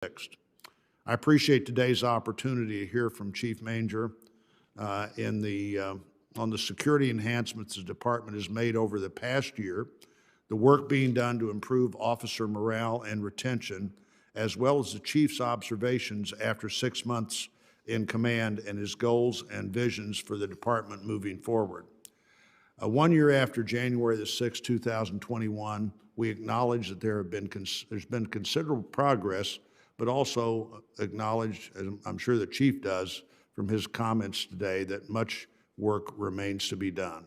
fixed. I appreciate today's opportunity to hear from Chief Manger on the security enhancements the department has made over the past year, the work being done to improve officer morale and retention, as well as the chief's observations after 6 months in command and his goals and visions for the department moving forward. 1 year after January the 6th, 2021, we acknowledge that there's been considerable progress, but also acknowledge, as I'm sure the chief does from his comments today, that much work remains to be done.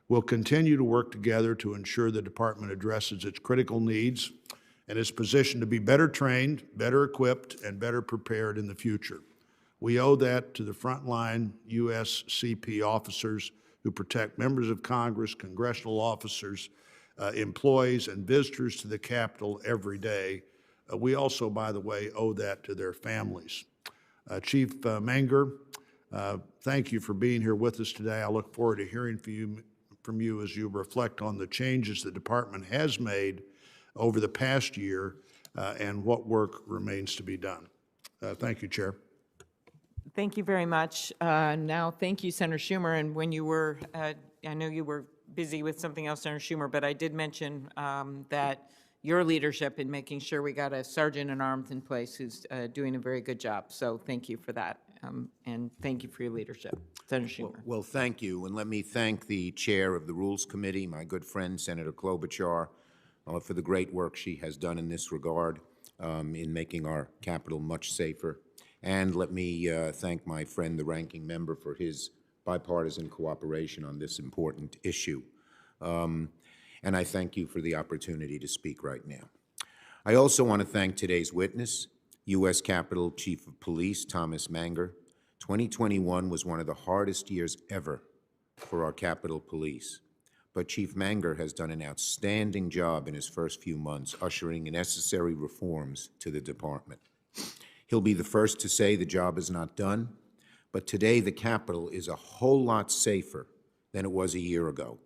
We'll continue to work together to ensure the department addresses its critical needs and is positioned to be better trained, better equipped, and better prepared in the future. We owe that to the frontline USCP officers who protect members of Congress, congressional officers, employees, and visitors to the Capitol every day. We also, by the way, owe that to their families. Chief Manger, thank you for being here with us today. I look forward to hearing from you as you reflect on the changes the department has made over the past year and what work remains to be done. Thank you, Chair. Thank you very much. Now, thank you, Senator Schumer. And when you were, I know you were busy with something else, Senator Schumer, but I did mention that your leadership in making sure we got a sergeant in arms in place who's doing a very good job. So thank you for that. And thank you for your leadership. Senator Schumer. Well, thank you. And let me thank the chair of the Rules Committee, my good friend, Senator Klobuchar, for the great work she has done in this regard in making our Capitol much safer. And let me thank my friend, the ranking member, for his bipartisan cooperation on this important issue. And I thank you for the opportunity to speak right now. I also want to thank today's witness, U.S. Capitol Chief of Police Thomas Manger. 2021 was one of the hardest years ever for our Capitol Police. But Chief Manger has done an outstanding job in his first few months ushering necessary reforms to the department. He'll be the first to say the job is not done, but today the Capitol is a whole lot safer than it was a year ago,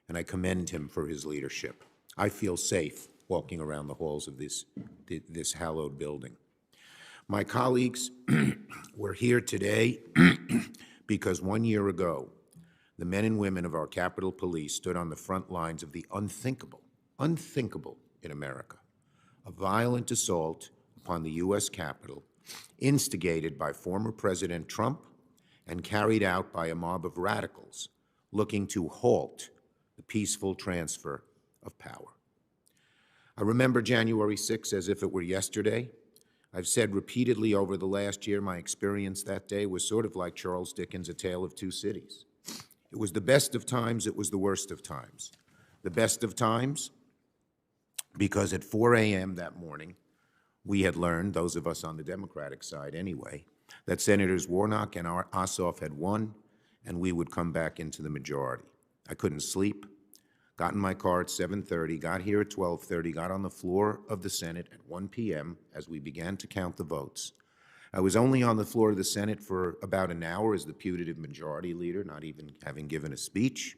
and I commend him for his leadership. I feel safe walking around the halls of this hallowed building. My colleagues, we're here today because 1 year ago, the men and women of our Capitol Police stood on the front lines of the unthinkable in America, a violent assault upon the U.S. Capitol, instigated by former President Trump and carried out by a mob of radicals looking to halt the peaceful transfer of power. I remember January 6th as if it were yesterday. I've said repeatedly over the last year my experience that day was sort of like Charles Dickens' A Tale of Two Cities. It was the best of times, it was the worst of times. The best of times because at 4 a.m. that morning, we had learned, those of us on the Democratic side anyway, that Senators Warnock and Ossoff had won, and we would come back into the majority. I couldn't sleep, got in my car at 7:30, got here at 12:30, got on the floor of the Senate at 1 p.m. as we began to count the votes. I was only on the floor of the Senate for about an hour as the putative majority leader, not even having given a speech,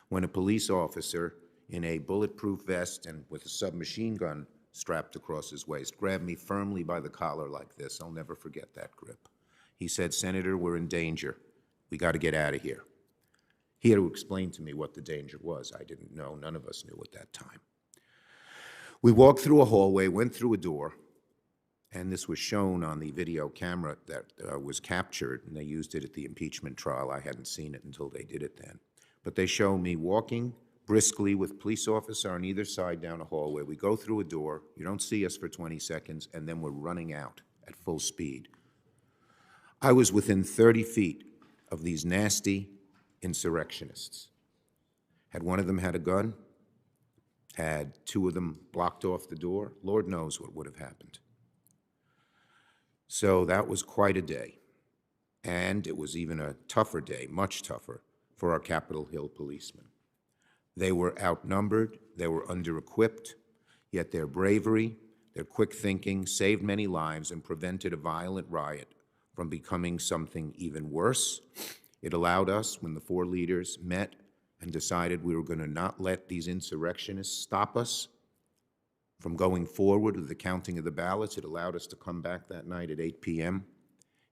when a police officer in a bulletproof vest and with a submachine gun strapped across his waist grabbed me firmly by the collar like this. I'll never forget that grip. He said, "Senator, we're in danger. We got to get out of here." He had to explain to me what the danger was. I didn't know. None of us knew at that time. We walked through a hallway, went through a door, and this was shown on the video camera that was captured, and they used it at the impeachment trial. I hadn't seen it until they did it then. But they show me walking briskly with a police officer on either side down a hallway. We go through a door, you don't see us for 20 seconds, and then we're running out at full speed. I was within 30 feet of these nasty insurrectionists. Had one of them had a gun, had two of them blocked off the door, Lord knows what would have happened. So that was quite a day. And it was even a tougher day, much tougher, for our Capitol Hill policemen. They were outnumbered, they were under-equipped, yet their bravery, their quick thinking saved many lives and prevented a violent riot from becoming something even worse. It allowed us, when the four leaders met and decided we were going to not let these insurrectionists stop us from going forward with the counting of the ballots. It allowed us to come back that night at 8 p.m.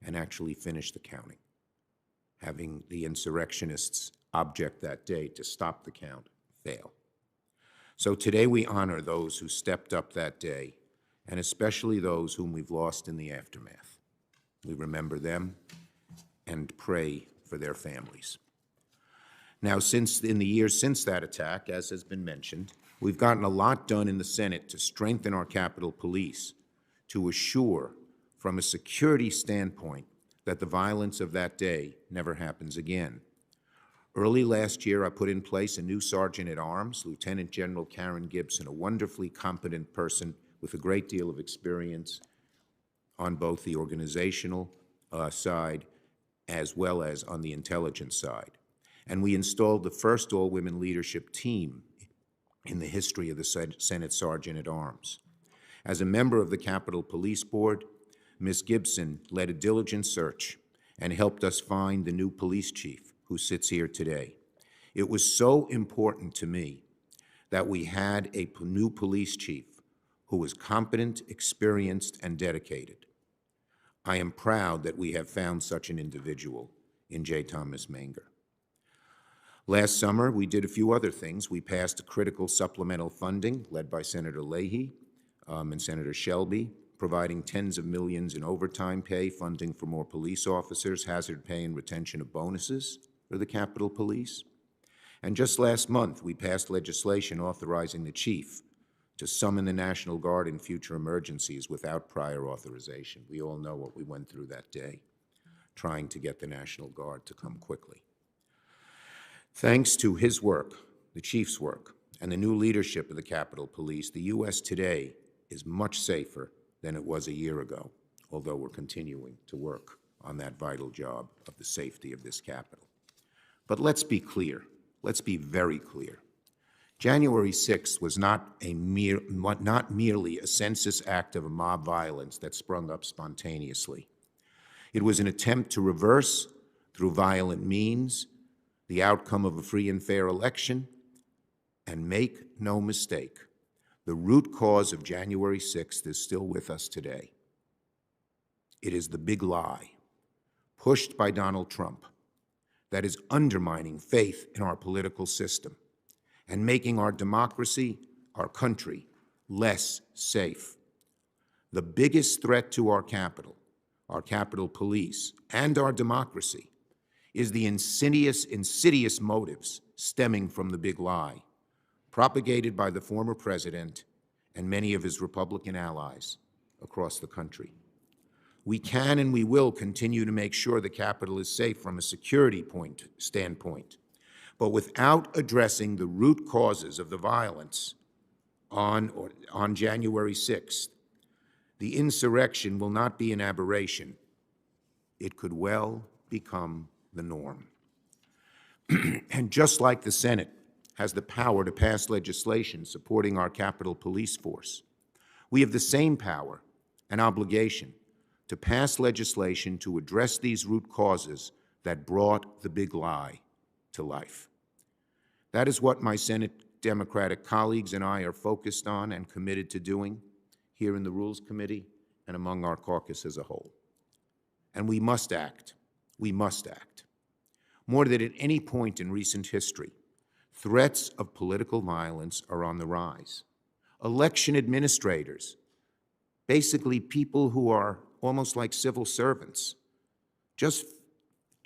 and actually finish the counting, having the insurrectionists' object that day to stop the count fail. So today we honor those who stepped up that day, and especially those whom we've lost in the aftermath. We remember them and pray for their families. Now, in the years since that attack, as has been mentioned, we've gotten a lot done in the Senate to strengthen our Capitol Police, to assure, from a security standpoint, that the violence of that day never happens again. Early last year, I put in place a new Sergeant-at-Arms, Lieutenant General Karen Gibson, a wonderfully competent person with a great deal of experience on both the organizational side as well as on the intelligence side. And we installed the first all-women leadership team in the history of the Senate Sergeant-at-Arms. As a member of the Capitol Police Board, Ms. Gibson led a diligent search and helped us find the new police chief who sits here today. It was so important to me that we had a new police chief who was competent, experienced, and dedicated. I am proud that we have found such an individual in J. Thomas Manger. Last summer, we did a few other things. We passed a critical supplemental funding led by Senator Leahy and Senator Shelby, providing tens of millions in overtime pay, funding for more police officers, hazard pay, and retention of bonuses for the Capitol Police. And just last month, we passed legislation authorizing the chief to summon the National Guard in future emergencies without prior authorization. We all know what we went through that day, trying to get the National Guard to come quickly. Thanks to his work, the chief's work, and the new leadership of the Capitol Police, the U.S. today is much safer than it was a year ago, although we're continuing to work on that vital job of the safety of this Capitol. But let's be clear. Let's be very clear. January 6th was not merely a census act of mob violence that sprung up spontaneously. It was an attempt to reverse, through violent means, the outcome of a free and fair election, and make no mistake, the root cause of January 6th is still with us today. It is the big lie, pushed by Donald Trump, that is undermining faith in our political system and making our democracy, our country, less safe. The biggest threat to our Capitol Police, and our democracy is the insidious motives stemming from the big lie, propagated by the former president and many of his Republican allies across the country. We can and we will continue to make sure the Capitol is safe from a security standpoint, but without addressing the root causes of the violence on January 6th, the insurrection will not be an aberration. It could well become the norm. And just like the Senate has the power to pass legislation supporting our Capitol Police force, we have the same power and obligation to pass legislation to address these root causes that brought the big lie to life. That is what my Senate Democratic colleagues and I are focused on and committed to doing here in the Rules Committee and among our caucus as a whole. And we must act. We must act. More than at any point in recent history, threats of political violence are on the rise. Election administrators, basically people who are almost like civil servants, just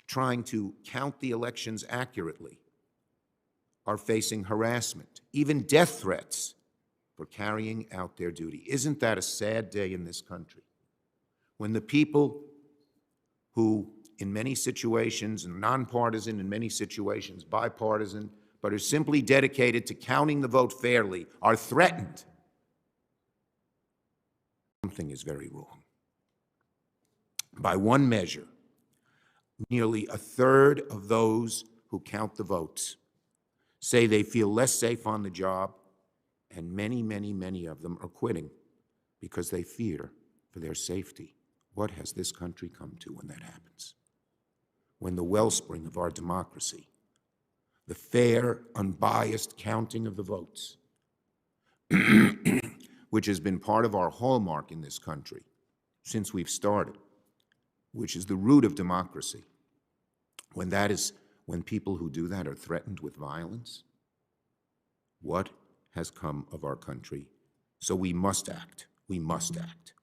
trying to count the elections accurately, are facing harassment, even death threats for carrying out their duty. Isn't that a sad day in this country? When the people who, in many situations, nonpartisan, in many situations, bipartisan, but are simply dedicated to counting the vote fairly, are threatened. Something is very wrong. By one measure, nearly a third of those who count the votes say they feel less safe on the job, and many, many, many of them are quitting because they fear for their safety. What has this country come to when that happens? When the wellspring of our democracy, the fair, unbiased counting of the votes, which has been part of our hallmark in this country since we've started, which is the root of democracy, when people who do that are threatened with violence, what has come of our country? So we must act. We must act.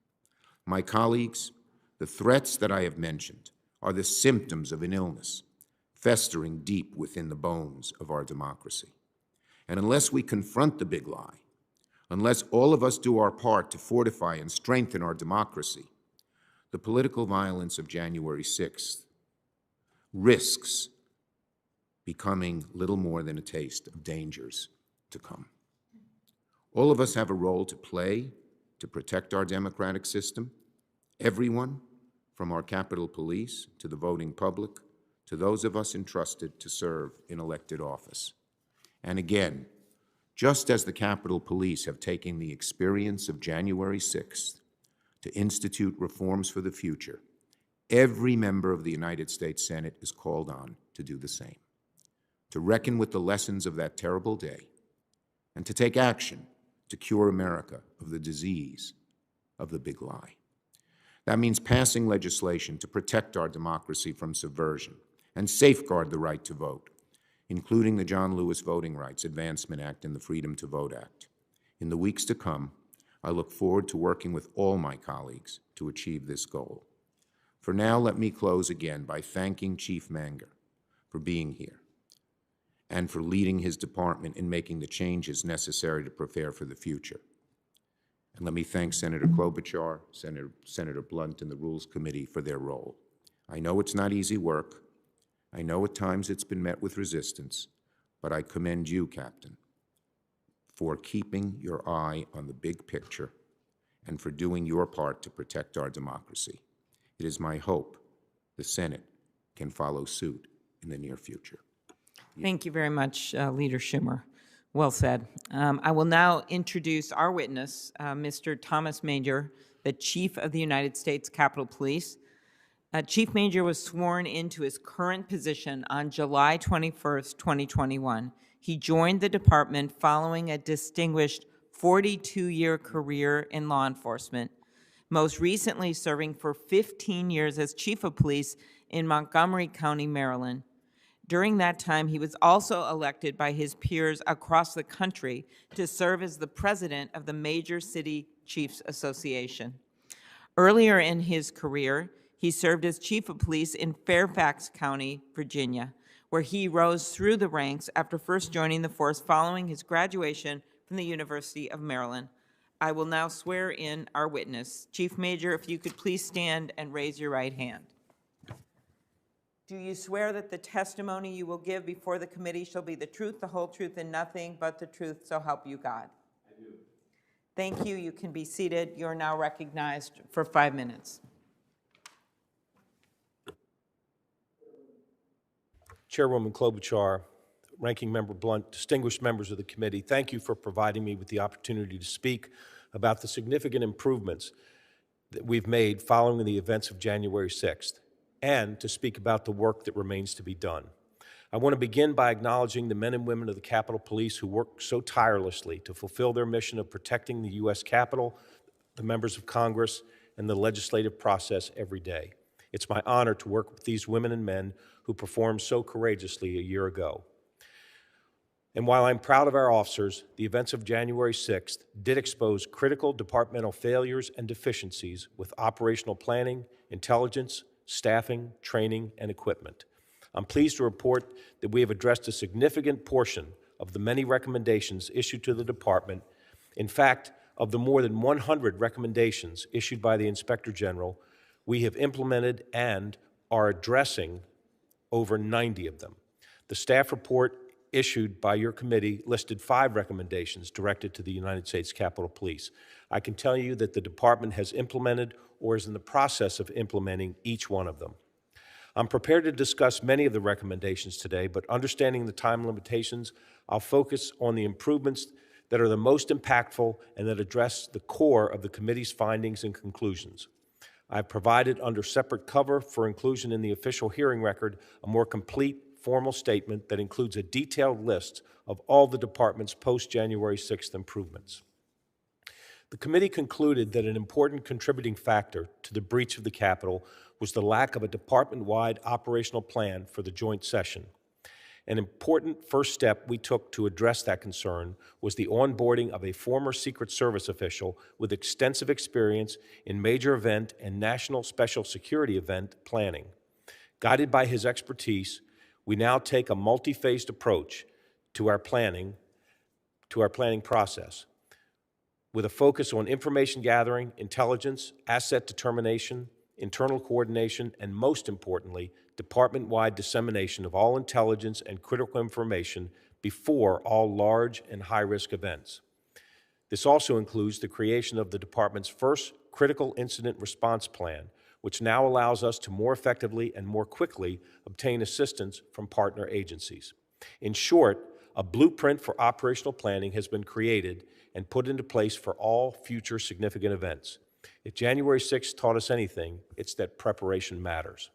My colleagues, the threats that I have mentioned are the symptoms of an illness festering deep within the bones of our democracy. And unless we confront the big lie, unless all of us do our part to fortify and strengthen our democracy, the political violence of January 6th risks becoming little more than a taste of dangers to come. All of us have a role to play to protect our democratic system. Everyone, from our Capitol Police to the voting public, to those of us entrusted to serve in elected office. And again, just as the Capitol Police have taken the experience of January 6th to institute reforms for the future, every member of the United States Senate is called on to do the same, to reckon with the lessons of that terrible day, and to take action to cure America of the disease of the big lie. That means passing legislation to protect our democracy from subversion and safeguard the right to vote, including the John Lewis Voting Rights Advancement Act and the Freedom to Vote Act. In the weeks to come, I look forward to working with all my colleagues to achieve this goal. For now, let me close again by thanking Chief Manger for being here and for leading his department in making the changes necessary to prepare for the future. And let me thank Senator Klobuchar, Senator Blunt, and the Rules Committee for their role. I know it's not easy work. I know at times it's been met with resistance, but I commend you, Captain, for keeping your eye on the big picture and for doing your part to protect our democracy. It is my hope the Senate can follow suit in the near future. Thank you very much, Leader Schumer. Well said. I will now introduce our witness, Mr. Thomas Manger, the Chief of the United States Capitol Police. Chief Manger was sworn into his current position on July 21st, 2021. He joined the department following a distinguished 42-year career in law enforcement, most recently serving for 15 years as Chief of Police in Montgomery County, Maryland. During that time, he was also elected by his peers across the country to serve as the president of the Major City Chiefs Association. Earlier in his career, he served as Chief of Police in Fairfax County, Virginia, where he rose through the ranks after first joining the force following his graduation from the University of Maryland. I will now swear in our witness. Chief Manger, if you could please stand and raise your right hand. Do you swear that the testimony you will give before the committee shall be the truth, the whole truth, and nothing but the truth, so help you God? I do. Thank you. You can be seated. You are now recognized for 5 minutes. Chairwoman Klobuchar, Ranking Member Blunt, distinguished members of the committee, thank you for providing me with the opportunity to speak about the significant improvements that we've made following the events of January 6th. And to speak about the work that remains to be done. I want to begin by acknowledging the men and women of the Capitol Police who work so tirelessly to fulfill their mission of protecting the U.S. Capitol, the members of Congress, and the legislative process every day. It's my honor to work with these women and men who performed so courageously a year ago. And while I'm proud of our officers, the events of January 6th did expose critical departmental failures and deficiencies with operational planning, intelligence, staffing, training, and equipment. I'm pleased to report that we have addressed a significant portion of the many recommendations issued to the department. In fact, of the more than 100 recommendations issued by the Inspector General, we have implemented and are addressing over 90 of them. The staff report issued by your committee listed 5 recommendations directed to the United States Capitol Police. I can tell you that the department has implemented or is in the process of implementing each one of them. I'm prepared to discuss many of the recommendations today, but understanding the time limitations, I'll focus on the improvements that are the most impactful and that address the core of the committee's findings and conclusions. I've provided under separate cover for inclusion in the official hearing record a more complete formal statement that includes a detailed list of all the department's post-January 6th improvements. The committee concluded that an important contributing factor to the breach of the Capitol was the lack of a department-wide operational plan for the joint session. An important first step we took to address that concern was the onboarding of a former Secret Service official with extensive experience in major event and national special security event planning. Guided by his expertise, we now take a multi-phased approach to our planning process, with a focus on information gathering, intelligence, asset determination, internal coordination, and most importantly, department-wide dissemination of all intelligence and critical information before all large and high-risk events. This also includes the creation of the department's first critical incident response plan, which now allows us to more effectively and more quickly obtain assistance from partner agencies. In short, a blueprint for operational planning has been created and put into place for all future significant events. If January 6th taught us anything, it's that preparation matters.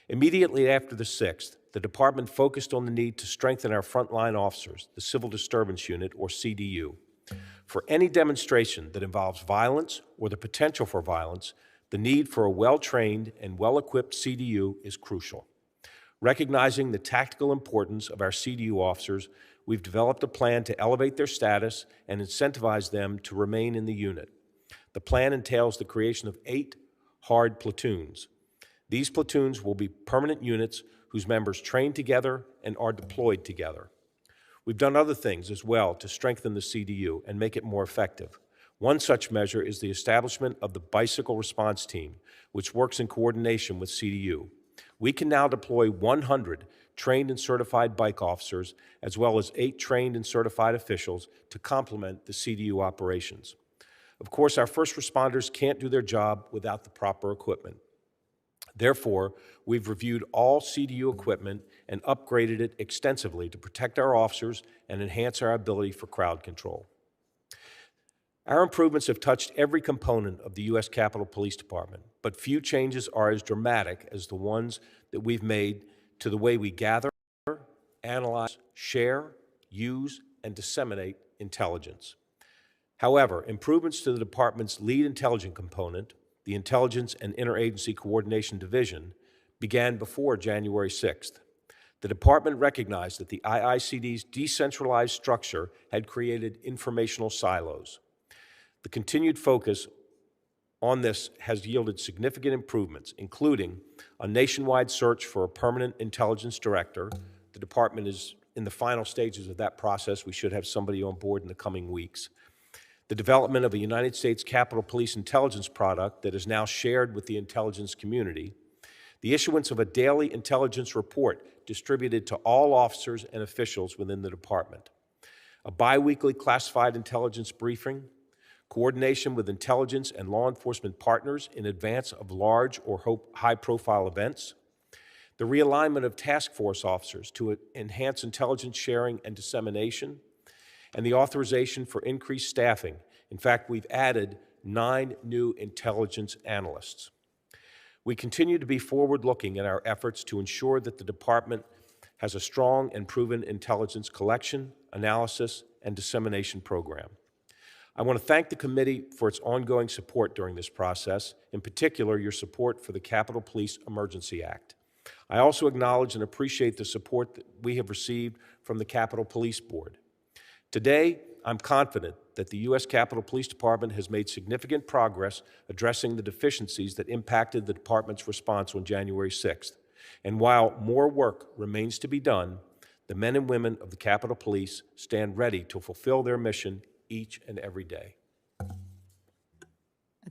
Immediately after the 6th, the department focused on the need to strengthen our frontline officers, the Civil Disturbance Unit, or CDU. For any demonstration that involves violence or the potential for violence, the need for a well-trained and well-equipped CDU is crucial. Recognizing the tactical importance of our CDU officers, we've developed a plan to elevate their status and incentivize them to remain in the unit. The plan entails the creation of 8 hard platoons. These platoons will be permanent units whose members train together and are deployed together. We've done other things as well to strengthen the CDU and make it more effective. One such measure is the establishment of the Bicycle Response Team, which works in coordination with CDU. We can now deploy 100 trained and certified bike officers, as well as 8 trained and certified officials to complement the CDU operations. Of course, our first responders can't do their job without the proper equipment. Therefore, we've reviewed all CDU equipment and upgraded it extensively to protect our officers and enhance our ability for crowd control. Our improvements have touched every component of the U.S. Capitol Police Department, but few changes are as dramatic as the ones that we've made to the way we gather, analyze, share, use, and disseminate intelligence. However, improvements to the department's lead intelligence component, the Intelligence and Interagency Coordination Division, began before January 6th. The department recognized that the IICD's decentralized structure had created informational silos. The continued focus on this has yielded significant improvements, including a nationwide search for a permanent intelligence director. The department is in the final stages of that process. We should have somebody on board in the coming weeks. The development of a United States Capitol Police intelligence product that is now shared with the intelligence community. The issuance of a daily intelligence report distributed to all officers and officials within the department. A biweekly classified intelligence briefing. Coordination with intelligence and law enforcement partners in advance of large or high-profile events. The realignment of task force officers to enhance intelligence sharing and dissemination. And the authorization for increased staffing. In fact, we've added 9 new intelligence analysts. We continue to be forward-looking in our efforts to ensure that the department has a strong and proven intelligence collection, analysis, and dissemination program. I want to thank the committee for its ongoing support during this process, in particular your support for the Capitol Police Emergency Act. I also acknowledge and appreciate the support that we have received from the Capitol Police Board. Today, I'm confident that the U.S. Capitol Police Department has made significant progress addressing the deficiencies that impacted the department's response on January 6th. And while more work remains to be done, the men and women of the Capitol Police stand ready to fulfill their mission each and every day.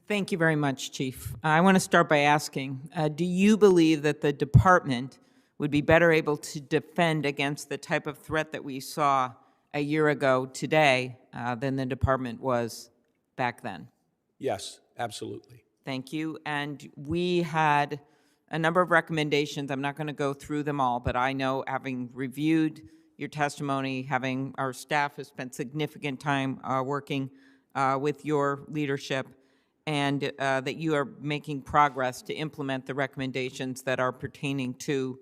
Thank you very much, Chief. I want to start by asking, do you believe that the department would be better able to defend against the type of threat that we saw a year ago today than the department was back then? Yes, absolutely. Thank you. And we had a number of recommendations. I'm not going to go through them all, but I know, having reviewed your testimony, having our staff has spent significant time working with your leadership, and that you are making progress to implement the recommendations that are pertaining to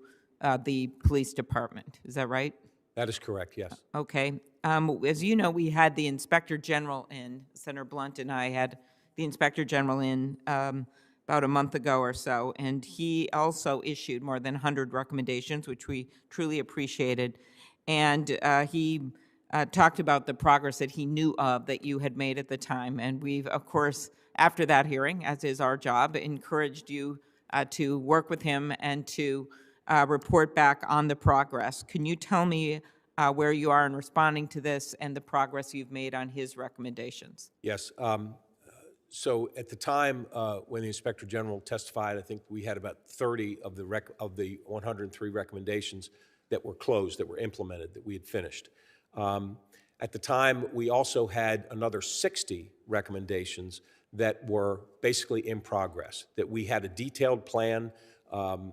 the police department. Is that right? That is correct, yes. Okay. As you know, we had the Inspector General in, Senator Blunt and I had the Inspector General in about a month ago or so, and he also issued more than 100 recommendations, which we truly appreciated. And he talked about the progress that he knew of that you had made at the time. And we've, of course, after that hearing, as is our job, encouraged you to work with him and to report back on the progress. Can you tell me where you are in responding to this and the progress you've made on his recommendations? Yes. So at the time when the Inspector General testified, I think we had about 30 of the 103 recommendations that were closed, that were implemented, that we had finished. At the time, we also had another 60 recommendations that were basically in progress, that we had a detailed plan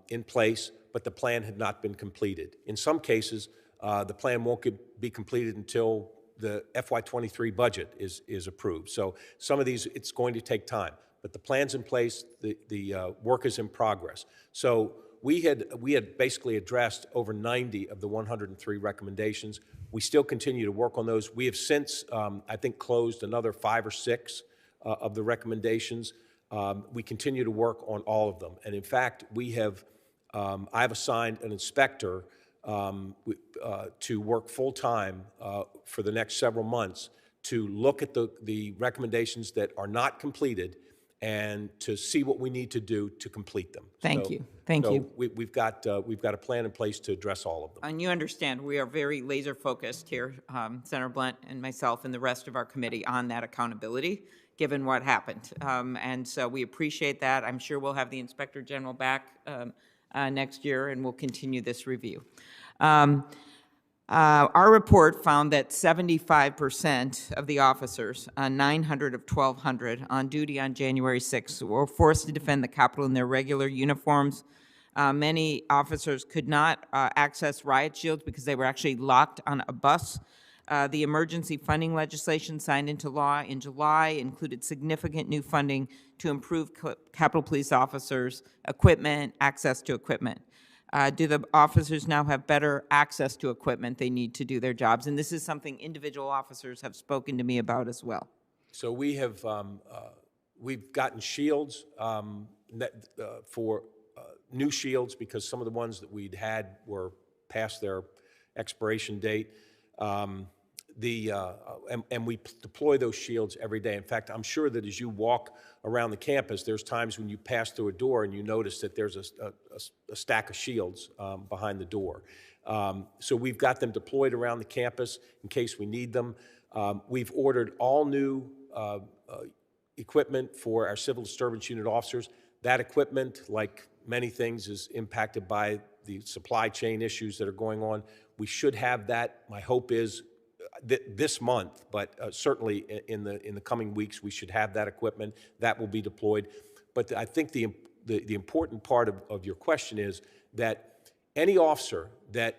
in place, but the plan had not been completed. In some cases, the plan won't be completed until the FY23 budget is approved. So some of these, it's going to take time, but the plan's in place, the work is in progress. So we had basically addressed over 90 of the 103 recommendations. We still continue to work on those. We have since, I think, closed another 5 or 6 of the recommendations. We continue to work on all of them. And in fact, I've assigned an inspector to work full-time for the next several months to look at the recommendations that are not completed and to see what we need to do to complete them. Thank you. Thank you. We've got a plan in place to address all of them. And you understand, we are very laser focused here, Senator Blunt and myself and the rest of our committee, on that accountability, given what happened. And so we appreciate that. I'm sure we'll have the Inspector General back next year, and we'll continue this review. Our report found that 75% of the officers, 900 of 1,200, on duty on January 6th were forced to defend the Capitol in their regular uniforms. Many officers could not access riot shields because they were actually locked on a bus. The emergency funding legislation signed into law in July included significant new funding to improve Capitol Police officers' equipment, access to equipment. Do the officers now have better access to equipment they need to do their jobs? And this is something individual officers have spoken to me about as well. So we've gotten shields for new shields because some of the ones that we'd had were past their expiration date. And we deploy those shields every day. In fact, I'm sure that as you walk around the campus, there's times when you pass through a door and you notice that there's a stack of shields behind the door. So we've got them deployed around the campus in case we need them. We've ordered all new equipment for our civil disturbance unit officers. That equipment, like many things, is impacted by the supply chain issues that are going on. We should have that. My hope is this month, but certainly in the coming weeks, we should have that equipment. That will be deployed. But I think the important part of your question is that any officer that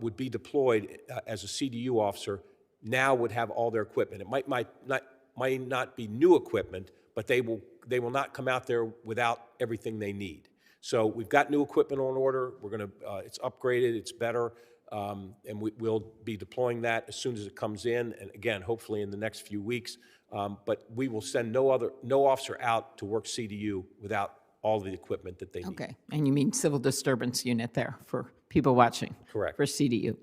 would be deployed as a CDU officer now would have all their equipment. It might not be new equipment, but they will not come out there without everything they need. So we've got new equipment on order. It's upgraded. It's better. And we'll be deploying that as soon as it comes in, and again, hopefully in the next few weeks. But we will send no officer out to work CDU without all the equipment that they need. Okay, and you mean civil disturbance unit there for people watching? Correct. For CDU.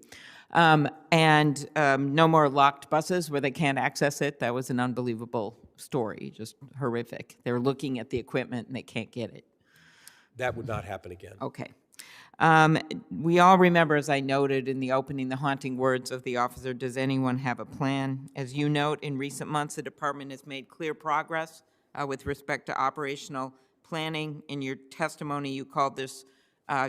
And no more locked buses where they can't access it. That was an unbelievable story, just horrific. They're looking at the equipment and they can't get it. That would not happen again. Okay. We all remember, as I noted in the opening, the haunting words of the officer, "Does anyone have a plan?" As you note, in recent months, the department has made clear progress with respect to operational planning. In your testimony, you called this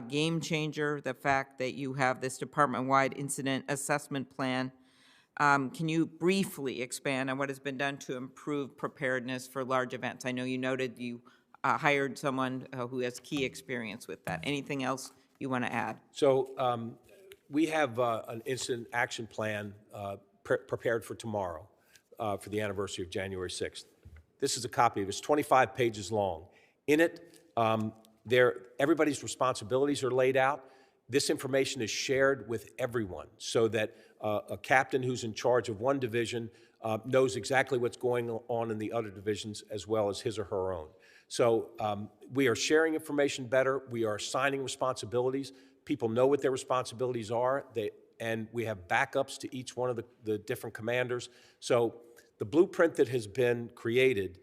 game changer, the fact that you have this department-wide incident assessment plan. Can you briefly expand on what has been done to improve preparedness for large events? I know you noted you hired someone who has key experience with that. Anything else you want to add? So we have an incident action plan prepared for tomorrow for the anniversary of January 6th. This is a copy of it. It's 25 pages long. In it, everybody's responsibilities are laid out, this information is shared with everyone so that a captain who's in charge of one division knows exactly what's going on in the other divisions as well as his or her own. So we are sharing information better. We are assigning responsibilities. People know what their responsibilities are, and we have backups to each one of the different commanders. So the blueprint that has been created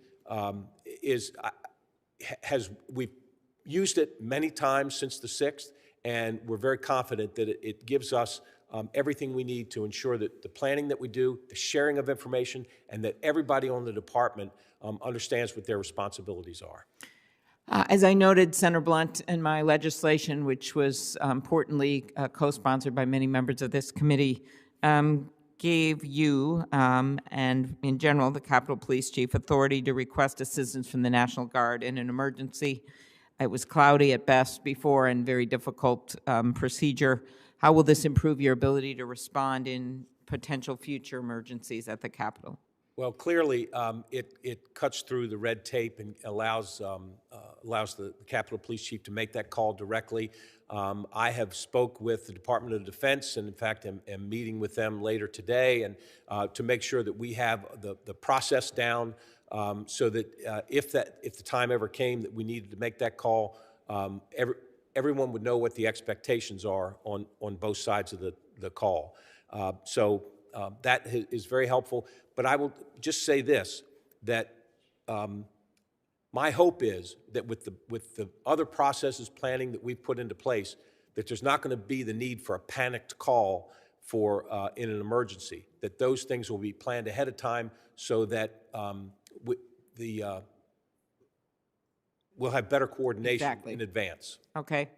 we've used it many times since the 6th, and we're very confident that it gives us everything we need to ensure that the planning that we do, the sharing of information, and that everybody on the department understands what their responsibilities are. As I noted, Senator Blunt, in my legislation, which was importantly co-sponsored by many members of this committee, gave you and, in general, the Capitol Police Chief authority to request assistance from the National Guard in an emergency. It was cloudy at best before and very difficult procedure. How will this improve your ability to respond in potential future emergencies at the Capitol? Well, clearly, it cuts through the red tape and allows the Capitol Police Chief to make that call directly. I have spoke with the Department of Defense, and in fact, am meeting with them later today, and to make sure that we have the process down, so that if the time ever came that we needed to make that call, everyone would know what the expectations are on both sides of the call. That is very helpful. But I will just say this, that my hope is that with the other processes, planning that we've put into place, that there's not going to be the need for a panicked call in an emergency, that those things will be planned ahead of time so that we'll have better coordination in advance. Okay.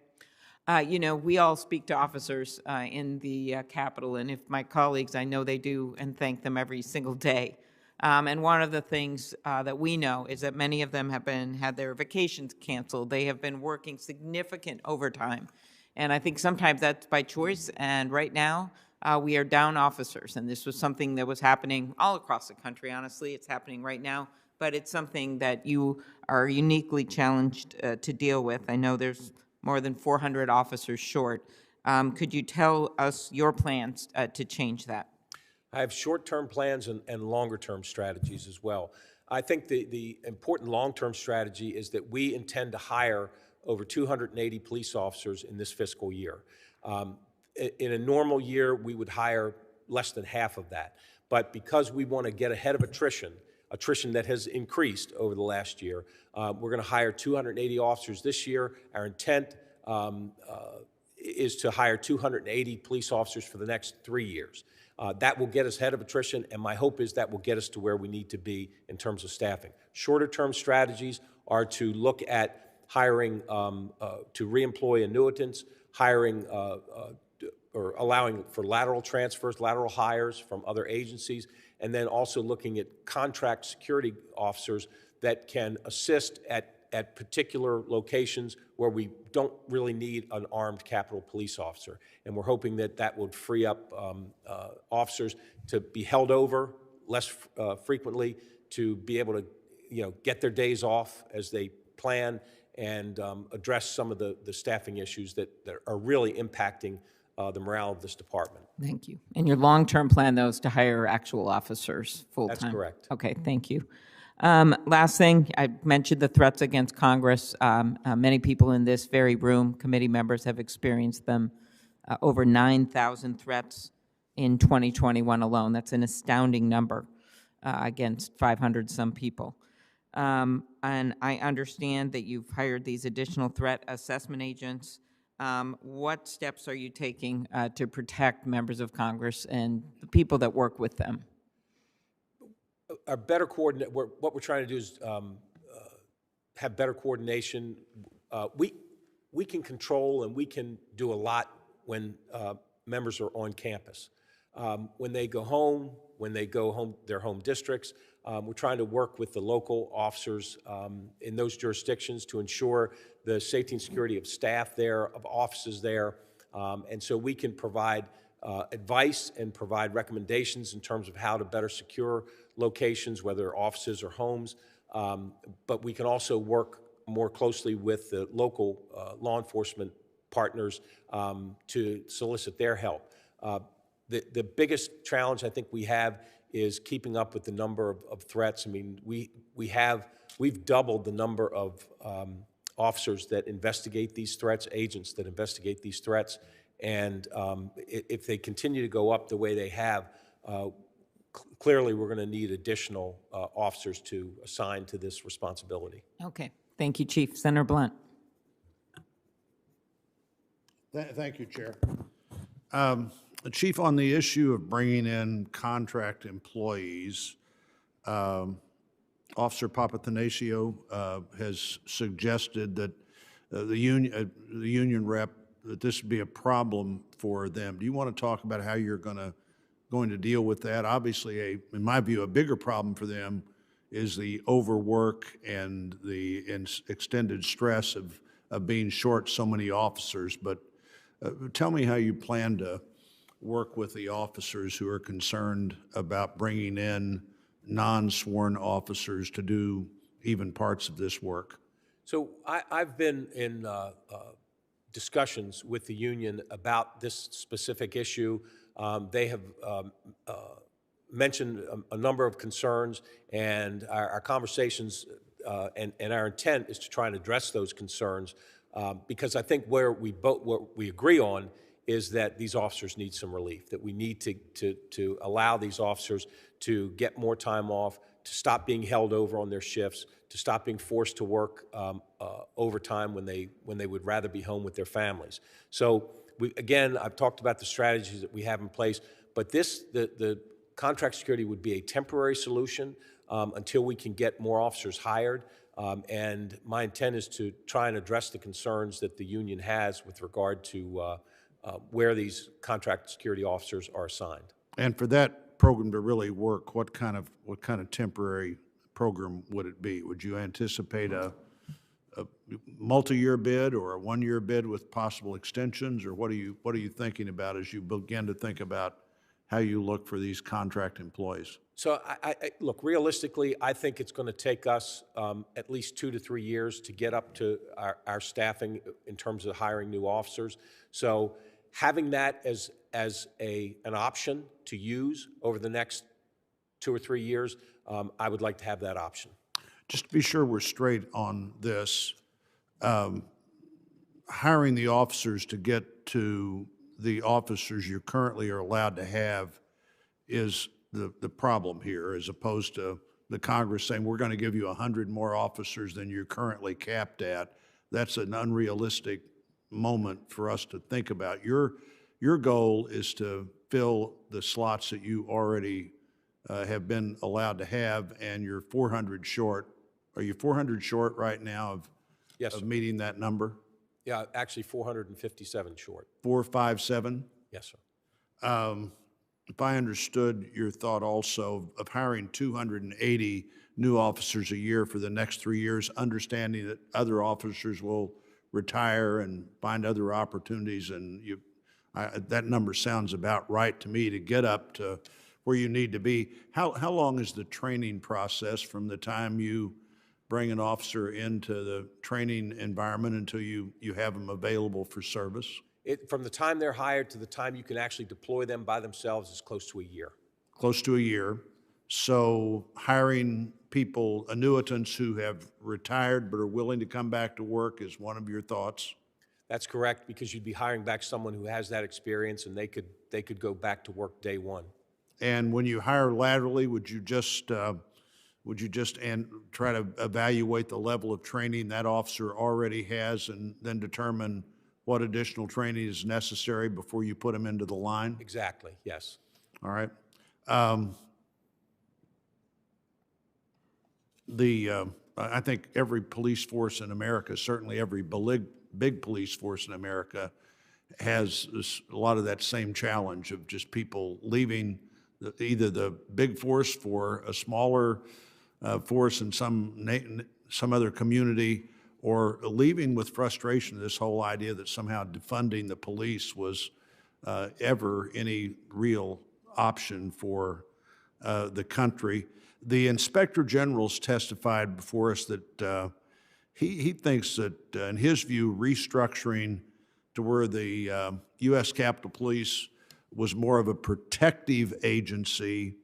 You know, we all speak to officers in the Capitol, and if my colleagues, I know they do, and thank them every single day. And one of the things that we know is that many of them have had their vacations canceled. They have been working significant overtime. And I think sometimes that's by choice, and right now we are down officers. And this was something that was happening all across the country, honestly. It's happening right now, but it's something that you are uniquely challenged to deal with. I know there's more than 400 officers short. Could you tell us your plans to change that? I have short-term plans and longer-term strategies as well. I think the important long-term strategy is that we intend to hire over 280 police officers in this fiscal year. In a normal year, we would hire less than half of that. But because we want to get ahead of attrition that has increased over the last year, we're going to hire 280 officers this year. Our intent is to hire 280 police officers for the next 3 years. That will get us ahead of attrition, and my hope is that will get us to where we need to be in terms of staffing. Shorter-term strategies are to look at hiring, to reemploy annuitants, hiring or allowing for lateral transfers, lateral hires from other agencies, and then also looking at contract security officers that can assist at particular locations where we don't really need an armed Capitol Police officer. And we're hoping that would free up officers to be held over less frequently, to be able to get their days off as they plan, and address some of the staffing issues that are really impacting the morale of this department. Thank you. And your long-term plan, though, is to hire actual officers full-time? That's correct. Okay, thank you. Last thing, I mentioned the threats against Congress. Many people in this very room, committee members, have experienced them. Over 9,000 threats in 2021 alone. That's an astounding number against 500-some people. And I understand that you've hired these additional threat assessment agents. What steps are you taking to protect members of Congress and the people that work with them? Our better coordinate. What we're trying to do is have better coordination. We can control and we can do a lot when members are on campus. When they go home, their home districts, we're trying to work with the local officers in those jurisdictions to ensure the safety and security of staff there, of offices there, and so we can provide advice and provide recommendations in terms of how to better secure locations, whether offices or homes, but we can also work more closely with the local law enforcement partners to solicit their help. The biggest challenge I think we have is keeping up with the number of threats. I mean, we've doubled the number of officers that investigate these threats, agents that investigate these threats, and if they continue to go up the way they have, clearly we're going to need additional officers to assign to this responsibility. Okay, thank you, Chief. Senator Blunt. Thank you, Chair. Chief, on the issue of bringing in contract employees, Officer Papathanacio has suggested that the union rep, that this would be a problem for them. Do you want to talk about how you're going to deal with that? Obviously, in my view, a bigger problem for them is the overwork and the extended stress of being short so many officers. But tell me how you plan to work with the officers who are concerned about bringing in non-sworn officers to do even parts of this work. So I've been in discussions with the union about this specific issue. They have mentioned a number of concerns, and our conversations and our intent is to try and address those concerns because I think what we agree on is that these officers need some relief, that we need to allow these officers to get more time off, to stop being held over on their shifts, to stop being forced to work overtime when they would rather be home with their families. So again, I've talked about the strategies that we have in place, but the contract security would be a temporary solution until we can get more officers hired. And my intent is to try and address the concerns that the union has with regard to where these contract security officers are assigned. And for that program to really work, what kind of temporary program would it be? Would you anticipate a multi-year bid or a one-year bid with possible extensions, or what are you thinking about as you begin to think about how you look for these contract employees? So look, realistically, I think it's going to take us at least 2 to 3 years to get up to our staffing in terms of hiring new officers. So having that as an option to use over the next 2 or 3 years, I would like to have that option. Just to be sure we're straight on this, hiring the officers to get to the officers you currently are allowed to have is the problem here, as opposed to the Congress saying, we're going to give you 100 more officers than you're currently capped at. That's an unrealistic moment for us to think about. Your goal is to fill the slots that you already have been allowed to have, and you're 400 short. Are you 400 short right now of meeting that number? Yeah, actually 457 short. 457? Yes, sir. If I understood your thought also of hiring 280 new officers a year for the next 3 years, understanding that other officers will retire and find other opportunities, and that number sounds about right to me to get up to where you need to be. How long is the training process from the time you bring an officer into the training environment until you have them available for service? From the time they're hired to the time you can actually deploy them by themselves is close to a year. Close to a year. So hiring people, annuitants who have retired but are willing to come back to work is one of your thoughts? That's correct, because you'd be hiring back someone who has that experience, and they could go back to work day one. And when you hire laterally, would you just try to evaluate the level of training that officer already has, and then determine what additional training is necessary before you put them into the line? Exactly, yes. All right. I think every police force in America, certainly every big police force in America, has a lot of that same challenge of just people leaving either the big force for a smaller force in some other community, or leaving with frustration this whole idea that somehow defunding the police was ever any real option for the country. The Inspector General's testified before us that he thinks that, in his view, restructuring to where the U.S. Capitol Police was more of a protective agency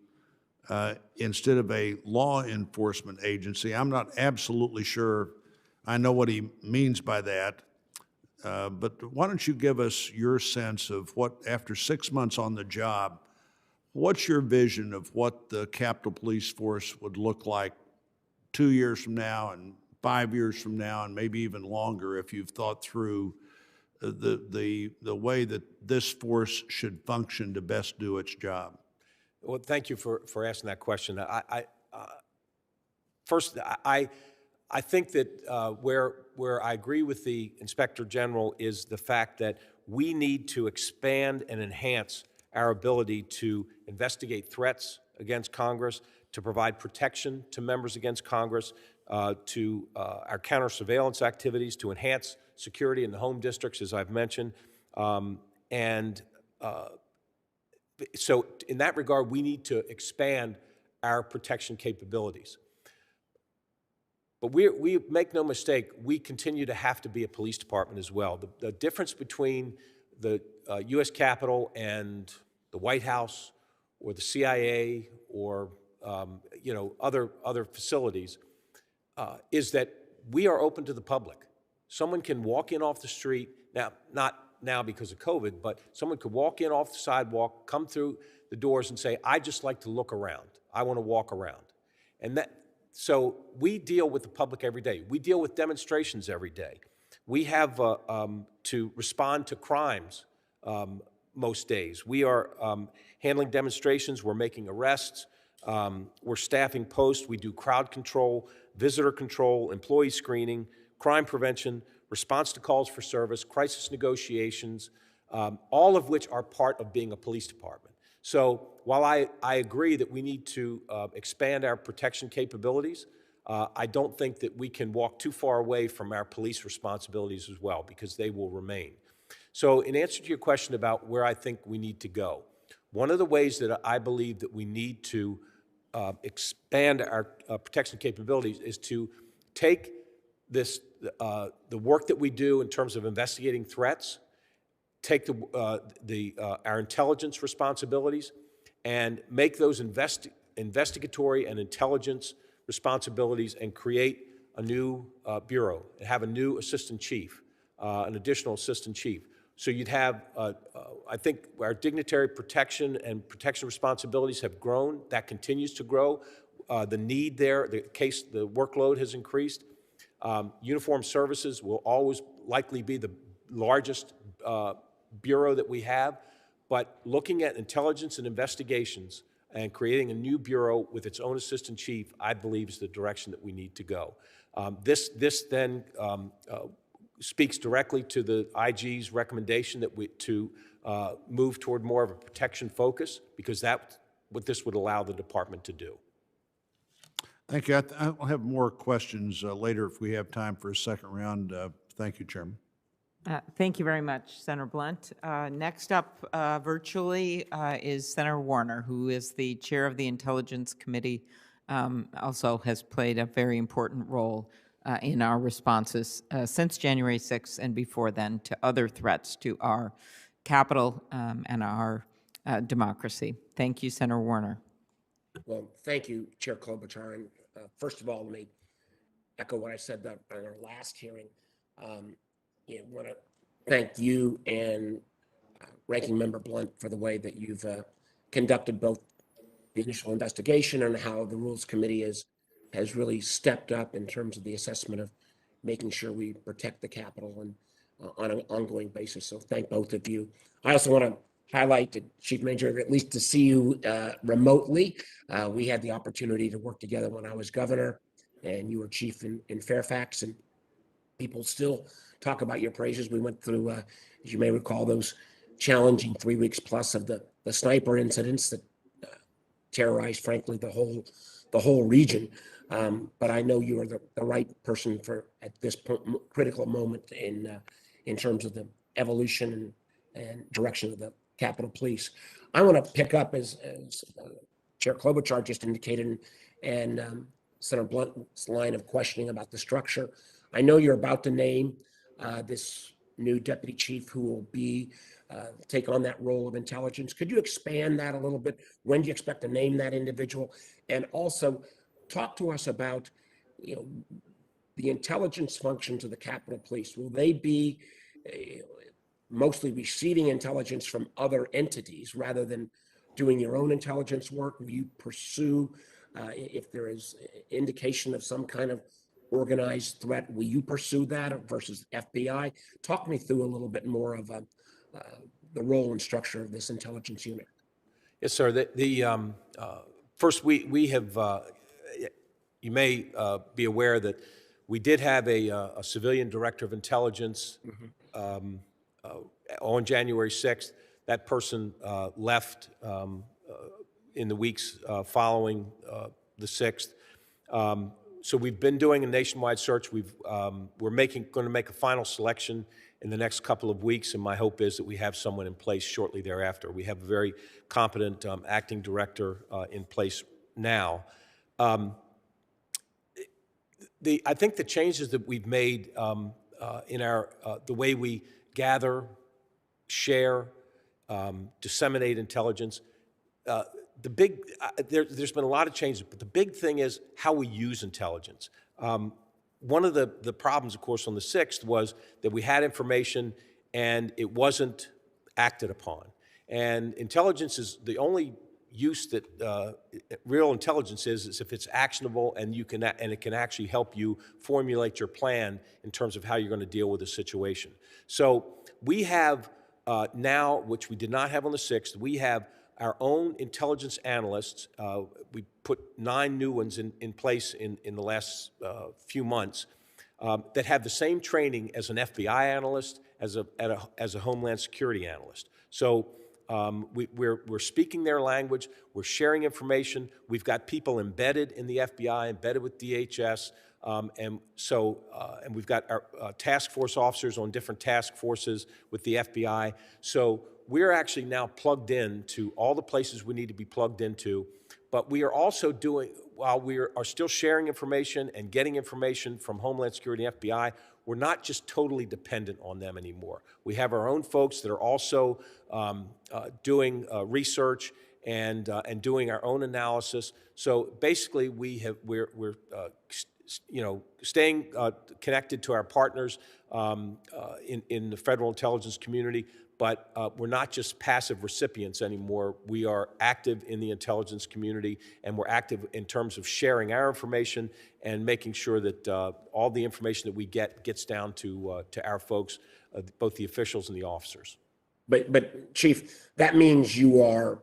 instead of a law enforcement agency. I'm not absolutely sure I know what he means by that, but why don't you give us your sense of what, after 6 months on the job, what's your vision of what the Capitol Police Force would look like 2 years from now and 5 years from now and maybe even longer if you've thought through the way that this force should function to best do its job? Well, thank you for asking that question. First, I think that where I agree with the Inspector General is the fact that we need to expand and enhance our ability to investigate threats against Congress, to provide protection to members against Congress, to our counter-surveillance activities, to enhance security in the home districts, as I've mentioned. So in that regard, we need to expand our protection capabilities. But we make no mistake, we continue to have to be a police department as well. The difference between the U.S. Capitol and the White House or the CIA or other facilities is that we are open to the public. Someone can walk in off the street, now not now because of COVID, but someone could walk in off the sidewalk, come through the doors and say, "I'd just like to look around. I want to walk around." So we deal with the public every day. We deal with demonstrations every day. We have to respond to crimes most days. We are handling demonstrations. We're making arrests. We're staffing posts. We do crowd control, visitor control, employee screening, crime prevention, response to calls for service, crisis negotiations, all of which are part of being a police department. So while I agree that we need to expand our protection capabilities, I don't think that we can walk too far away from our police responsibilities as well, because they will remain. So in answer to your question about where I think we need to go, one of the ways that I believe that we need to expand our protection capabilities is to take the work that we do in terms of investigating threats, take our intelligence responsibilities, and make those investigatory and intelligence responsibilities and create a new bureau and have a new assistant chief, an additional assistant chief. So you'd have, I think our dignitary protection and protection responsibilities have grown. That continues to grow. The need there, the workload has increased. Uniformed Services will always likely be the largest bureau that we have, but looking at intelligence and investigations and creating a new bureau with its own assistant chief, I believe, is the direction that we need to go. This then speaks directly to the IG's recommendation that to move toward more of a protection focus, because that's what this would allow the department to do. Thank you. I'll have more questions later if we have time for a second round. Thank you, Chairman. Thank you very much, Senator Blunt. Next up virtually is Senator Warner, who is the chair of the Intelligence Committee, also has played a very important role in our responses since January 6th and before then to other threats to our Capitol and our democracy. Thank you, Senator Warner. Well, thank you, Chair Klobuchar. And first of all, let me echo what I said on our last hearing. I want to thank you and Ranking Member Blunt for the way that you've conducted both the initial investigation and how the Rules Committee has really stepped up in terms of the assessment of making sure we protect the Capitol and on an ongoing basis. So thank both of you. I also want to highlight to Chief Manger, at least to see you remotely. We had the opportunity to work together when I was governor and you were chief in Fairfax, and people still talk about your praises. We went through, as you may recall, those challenging 3 weeks plus of the sniper incidents that terrorized, frankly, the whole region. But I know you are the right person for at this critical moment in terms of the evolution and direction of the Capitol Police. I want to pick up as Chair Klobuchar just indicated, and Senator Blunt's line of questioning about the structure. I know you're about to name this new deputy chief who will be take on that role of intelligence. Could you expand that a little bit? When do you expect to name that individual? And also talk to us about, you know, the intelligence functions of the Capitol Police. Will they be mostly receiving intelligence from other entities rather than doing your own intelligence work? Will you pursue, if there is indication of some kind of organized threat, will you pursue that versus FBI? Talk me through a little bit more of the role and structure of this intelligence unit. Yes, sir. First, we have, you may be aware that we did have a civilian director of intelligence on January 6th. That person left in the weeks following the 6th. So we've been doing a nationwide search. We're going to make a final selection in the next couple of weeks, and my hope is that we have someone in place shortly thereafter. We have a very competent acting director in place now. I think the changes that we've made in the way we gather, share, disseminate intelligence, there's been a lot of changes, but the big thing is how we use intelligence. One of the problems, of course, on the 6th was that we had information and it wasn't acted upon. And intelligence is the only use that real intelligence is if it's actionable and it can actually help you formulate your plan in terms of how you're going to deal with a situation. So we have now, which we did not have on the 6th, we have our own intelligence analysts. We put 9 new ones in place in the last few months that have the same training as an FBI analyst, as a Homeland Security analyst. So we're speaking their language, we're sharing information, we've got people embedded in the FBI, embedded with DHS, and we've got our task force officers on different task forces with the FBI. So we're actually now plugged in to all the places we need to be plugged into, but we are also doing, while we are still sharing information and getting information from Homeland Security and FBI, we're not just totally dependent on them anymore. We have our own folks that are also doing research and doing our own analysis. So basically, we're staying connected to our partners in the federal intelligence community, but we're not just passive recipients anymore. We are active in the intelligence community, and we're active in terms of sharing our information and making sure that all the information that we get gets down to our folks, both the officials and the officers. But Chief, that means you are,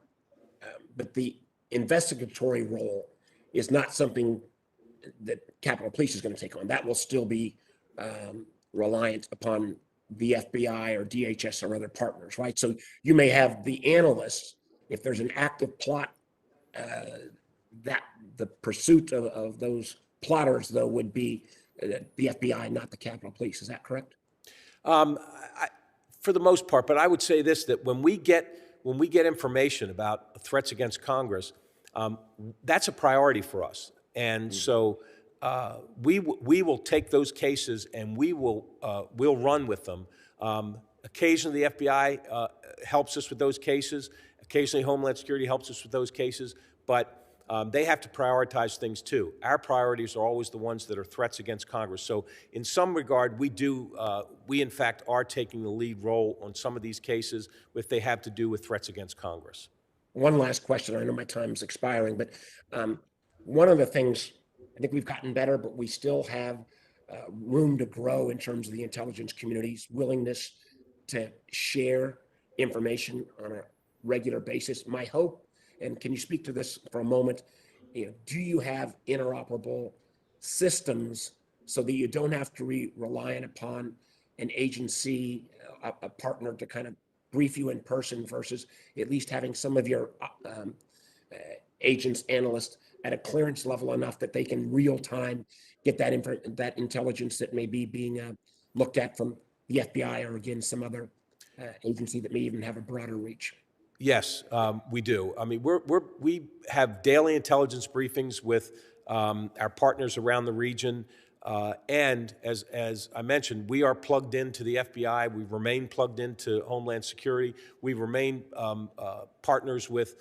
but the investigatory role is not something that Capitol Police is going to take on. That will still be reliant upon the FBI or DHS or other partners, right? So you may have the analysts, if there's an active plot, that the pursuit of those plotters, though, would be the FBI, not the Capitol Police. Is that correct? For the most part, but I would say this, that when we get information about threats against Congress, that's a priority for us. And so we will take those cases and we'll run with them. Occasionally the FBI helps us with those cases. Occasionally Homeland Security helps us with those cases, but they have to prioritize things too. Our priorities are always the ones that are threats against Congress. So in some regard, we in fact are taking the lead role on some of these cases if they have to do with threats against Congress. One last question. I know my time's expiring, but one of the things, I think we've gotten better, but we still have room to grow in terms of the intelligence community's willingness to share information on a regular basis. My hope, and can you speak to this for a moment, do you have interoperable systems so that you don't have to rely upon an agency, a partner to kind of brief you in person versus at least having some of your agents, analysts at a clearance level enough that they can real time get that intelligence that may be being looked at from the FBI or again some other agency that may even have a broader reach? Yes, we do. I mean, we have daily intelligence briefings with our partners around the region. And as I mentioned, we are plugged into the FBI. We remain plugged into Homeland Security. We remain partners with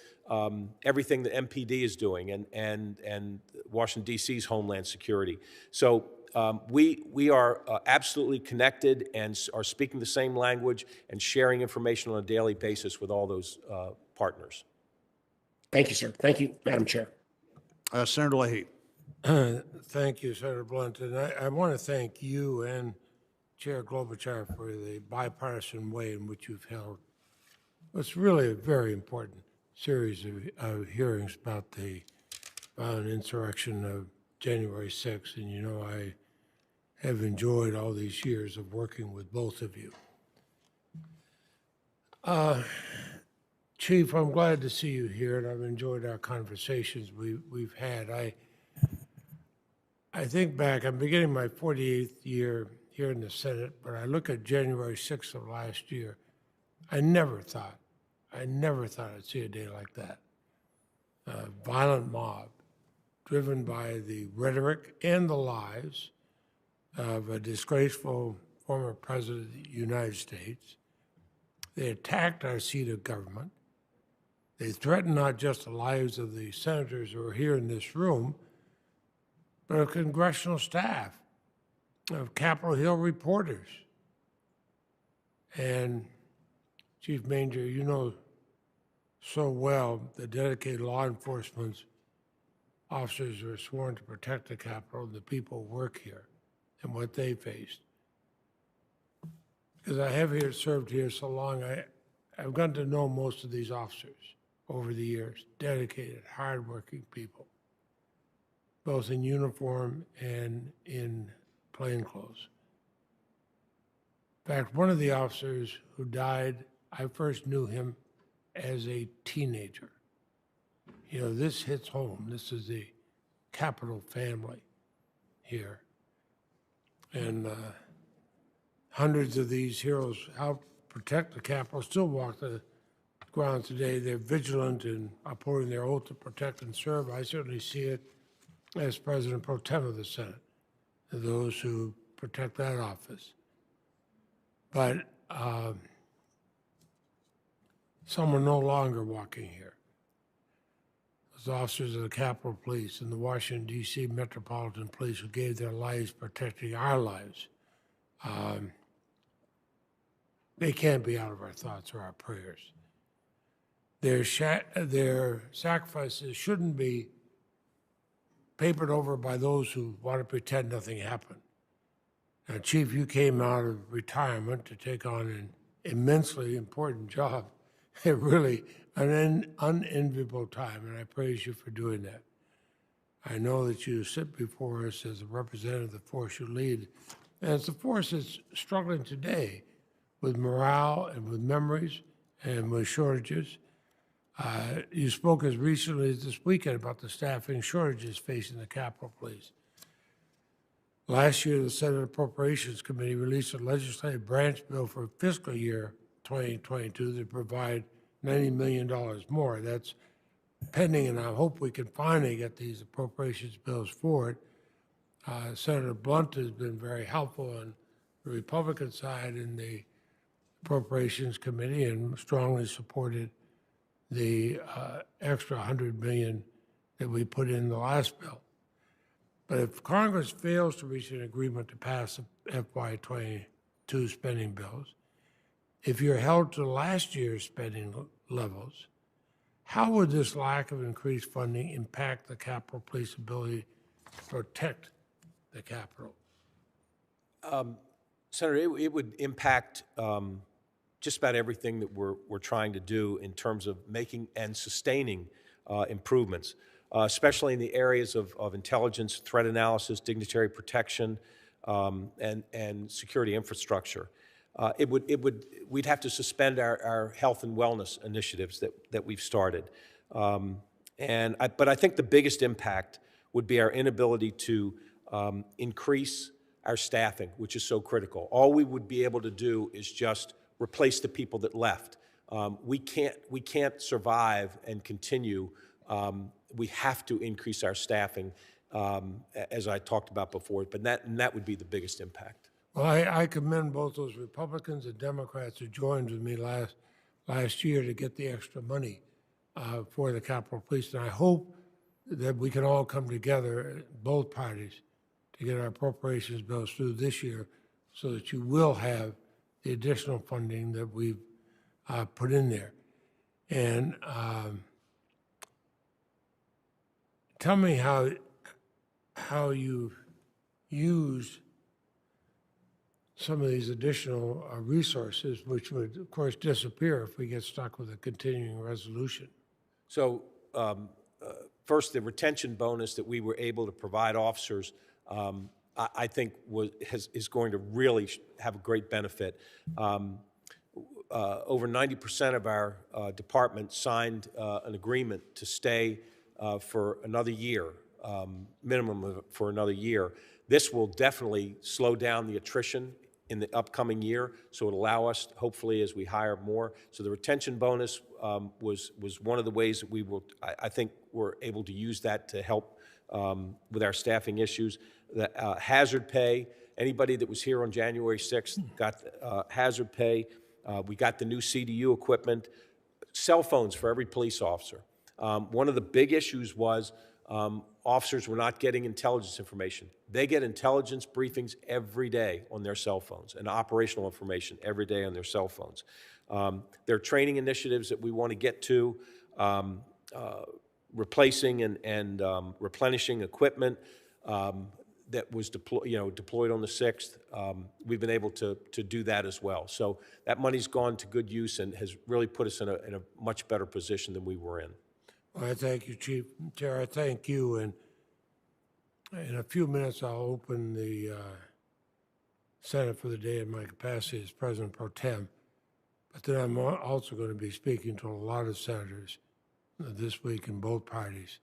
everything that MPD is doing and Washington, D.C.'s Homeland Security. So we are absolutely connected and are speaking the same language and sharing information on a daily basis with all those partners. Thank you, sir. Thank you, Madam Chair. Senator Leahy. Thank you, Senator Blunt. And I want to thank you and Chair Klobuchar for the bipartisan way in which you've held what's really a very important series of hearings about the violent insurrection of January 6th. And you know, I have enjoyed all these years of working with both of you. Chief, I'm glad to see you here, and I've enjoyed our conversations we've had. I think back, I'm beginning my 48th year here in the Senate, but I look at January 6th of last year. I never thought I'd see a day like that. A violent mob driven by the rhetoric and the lies of a disgraceful former president of the United States. They attacked our seat of government. They threatened not just the lives of the senators who are here in this room, but of congressional staff, of Capitol Hill reporters. And Chief Manger, you know so well the dedicated law enforcement officers who are sworn to protect the Capitol and the people who work here and what they faced. Because I have served here so long, I've gotten to know most of these officers over the years, dedicated, hardworking people, both in uniform and in plainclothes. In fact, one of the officers who died, I first knew him as a teenager. You know, this hits home. This is the Capitol family here. And hundreds of these heroes help protect the Capitol, still walk the ground today. They're vigilant in upholding their oath to protect and serve. I certainly see it as President Pro Tem of the Senate, and those who protect that office. But some are no longer walking here. Those officers of the Capitol Police and the Washington, D.C. Metropolitan Police who gave their lives protecting our lives, they can't be out of our thoughts or our prayers. Their sacrifices shouldn't be papered over by those who want to pretend nothing happened. Now, Chief, you came out of retirement to take on an immensely important job at really an unenviable time, and I praise you for doing that. I know that you sit before us as a representative of the force you lead, and it's a force that's struggling today with morale and with memories and with shortages. You spoke as recently as this weekend about the staffing shortages facing the Capitol Police. Last year, the Senate Appropriations Committee released a legislative branch bill for fiscal year 2022 that provide $90 million more. That's pending, and I hope we can finally get these appropriations bills forward. Senator Blunt has been very helpful on the Republican side in the Appropriations Committee and strongly supported the extra $100 million that we put in the last bill. But if Congress fails to reach an agreement to pass the FY22 spending bills, if you're held to last year's spending levels, how would this lack of increased funding impact the Capitol Police ability to protect the Capitol? Senator, it would impact just about everything that we're trying to do in terms of making and sustaining improvements, especially in the areas of intelligence, threat analysis, dignitary protection, and security infrastructure. We'd have to suspend our health and wellness initiatives that we've started. But I think the biggest impact would be our inability to increase our staffing, which is so critical. All we would be able to do is just replace the people that left. We can't survive and continue. We have to increase our staffing as I talked about before, but that would be the biggest impact. Well, I commend both those Republicans and Democrats who joined with me last year to get the extra money for the Capitol Police. And I hope that we can all come together, both parties, to get our appropriations bills through this year so that you will have the additional funding that we've put in there. And tell me how you've used some of these additional resources, which would, of course, disappear if we get stuck with a continuing resolution. So first, the retention bonus that we were able to provide officers, I think is going to really have a great benefit. Over 90% of our department signed an agreement to stay for another year, minimum for another year. This will definitely slow down the attrition in the upcoming year, so it'll allow us, hopefully, as we hire more. So the retention bonus was one of the ways that we will, I think we're able to use that to help with our staffing issues. The hazard pay, anybody that was here on January 6th got hazard pay. We got the new CDU equipment, cell phones for every police officer. One of the big issues was officers were not getting intelligence information. They get intelligence briefings every day on their cell phones and operational information every day on their cell phones. There are training initiatives that we want to get to, replacing and replenishing equipment that was deployed on the 6th. We've been able to do that as well. So that money's gone to good use and has really put us in a much better position than we were in. Well, I thank you, Chief. Chair, I thank you. And in a few minutes, I'll open the Senate for the day in my capacity as President Pro Tem. But then I'm also going to be speaking to a lot of senators this week in both parties.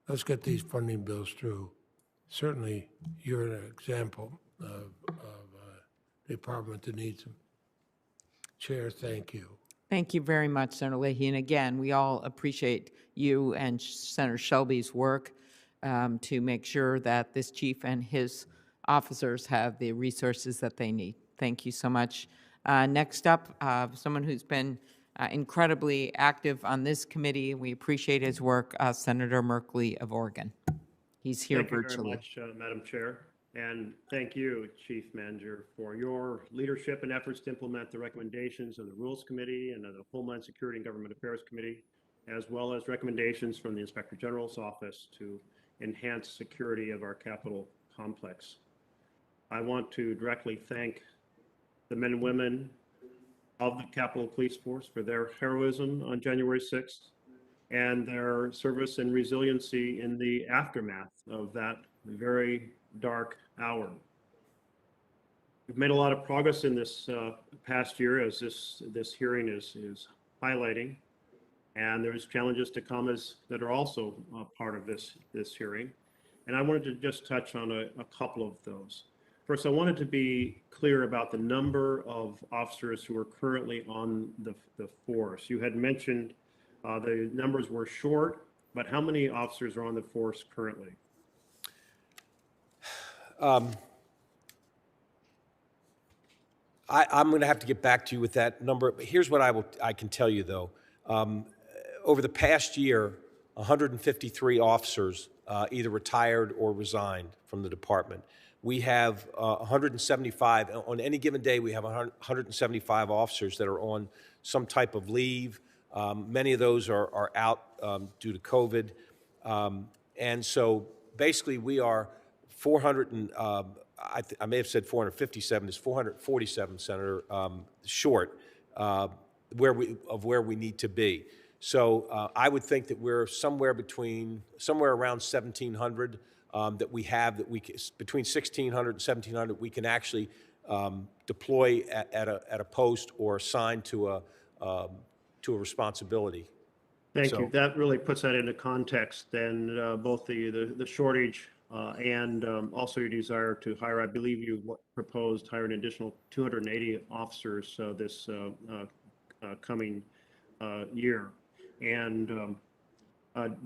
Let's get these funding bills through. Certainly, you're an example of a department that needs them. Chair, thank you. Thank you very much, Senator Leahy. And again, we all appreciate you and Senator Shelby's work to make sure that this chief and his officers have the resources that they need. Thank you so much. Next up, someone who's been incredibly active on this committee. We appreciate his work, Senator Merkley of Oregon. He's here virtually. Thank you very much, Madam Chair. And thank you, Chief Manger, for your leadership and efforts to implement the recommendations of the Rules Committee and of the Homeland Security and Government Affairs Committee, as well as recommendations from the Inspector General's office to enhance security of our Capitol complex. I want to directly thank the men and women of the Capitol Police Force for their heroism on January 6th and their service and resiliency in the aftermath of that very dark hour. We've made a lot of progress in this past year, as this hearing is highlighting, and there's challenges to come that are also part of this hearing. And I wanted to just touch on a couple of those. First, I wanted to be clear about the number of officers who are currently on the force. You had mentioned the numbers were short, but how many officers are on the force currently? I'm going to have to get back to you with that number. Here's what I can tell you, though. Over the past year, 153 officers either retired or resigned from the department. We have 175, on any given day, we have 175 officers that are on some type of leave. Many of those are out due to COVID. And so basically we are 400 and, I may have said 457, it's 447, Senator, short where we need to be. So I would think that we're somewhere around 1,700 that we have, between 1,600 and 1,700 we can actually deploy at a post or assign to a responsibility. Thank you. That really puts that into context, then both the shortage and also your desire to hire. I believe you proposed hiring an additional 280 officers this coming year. And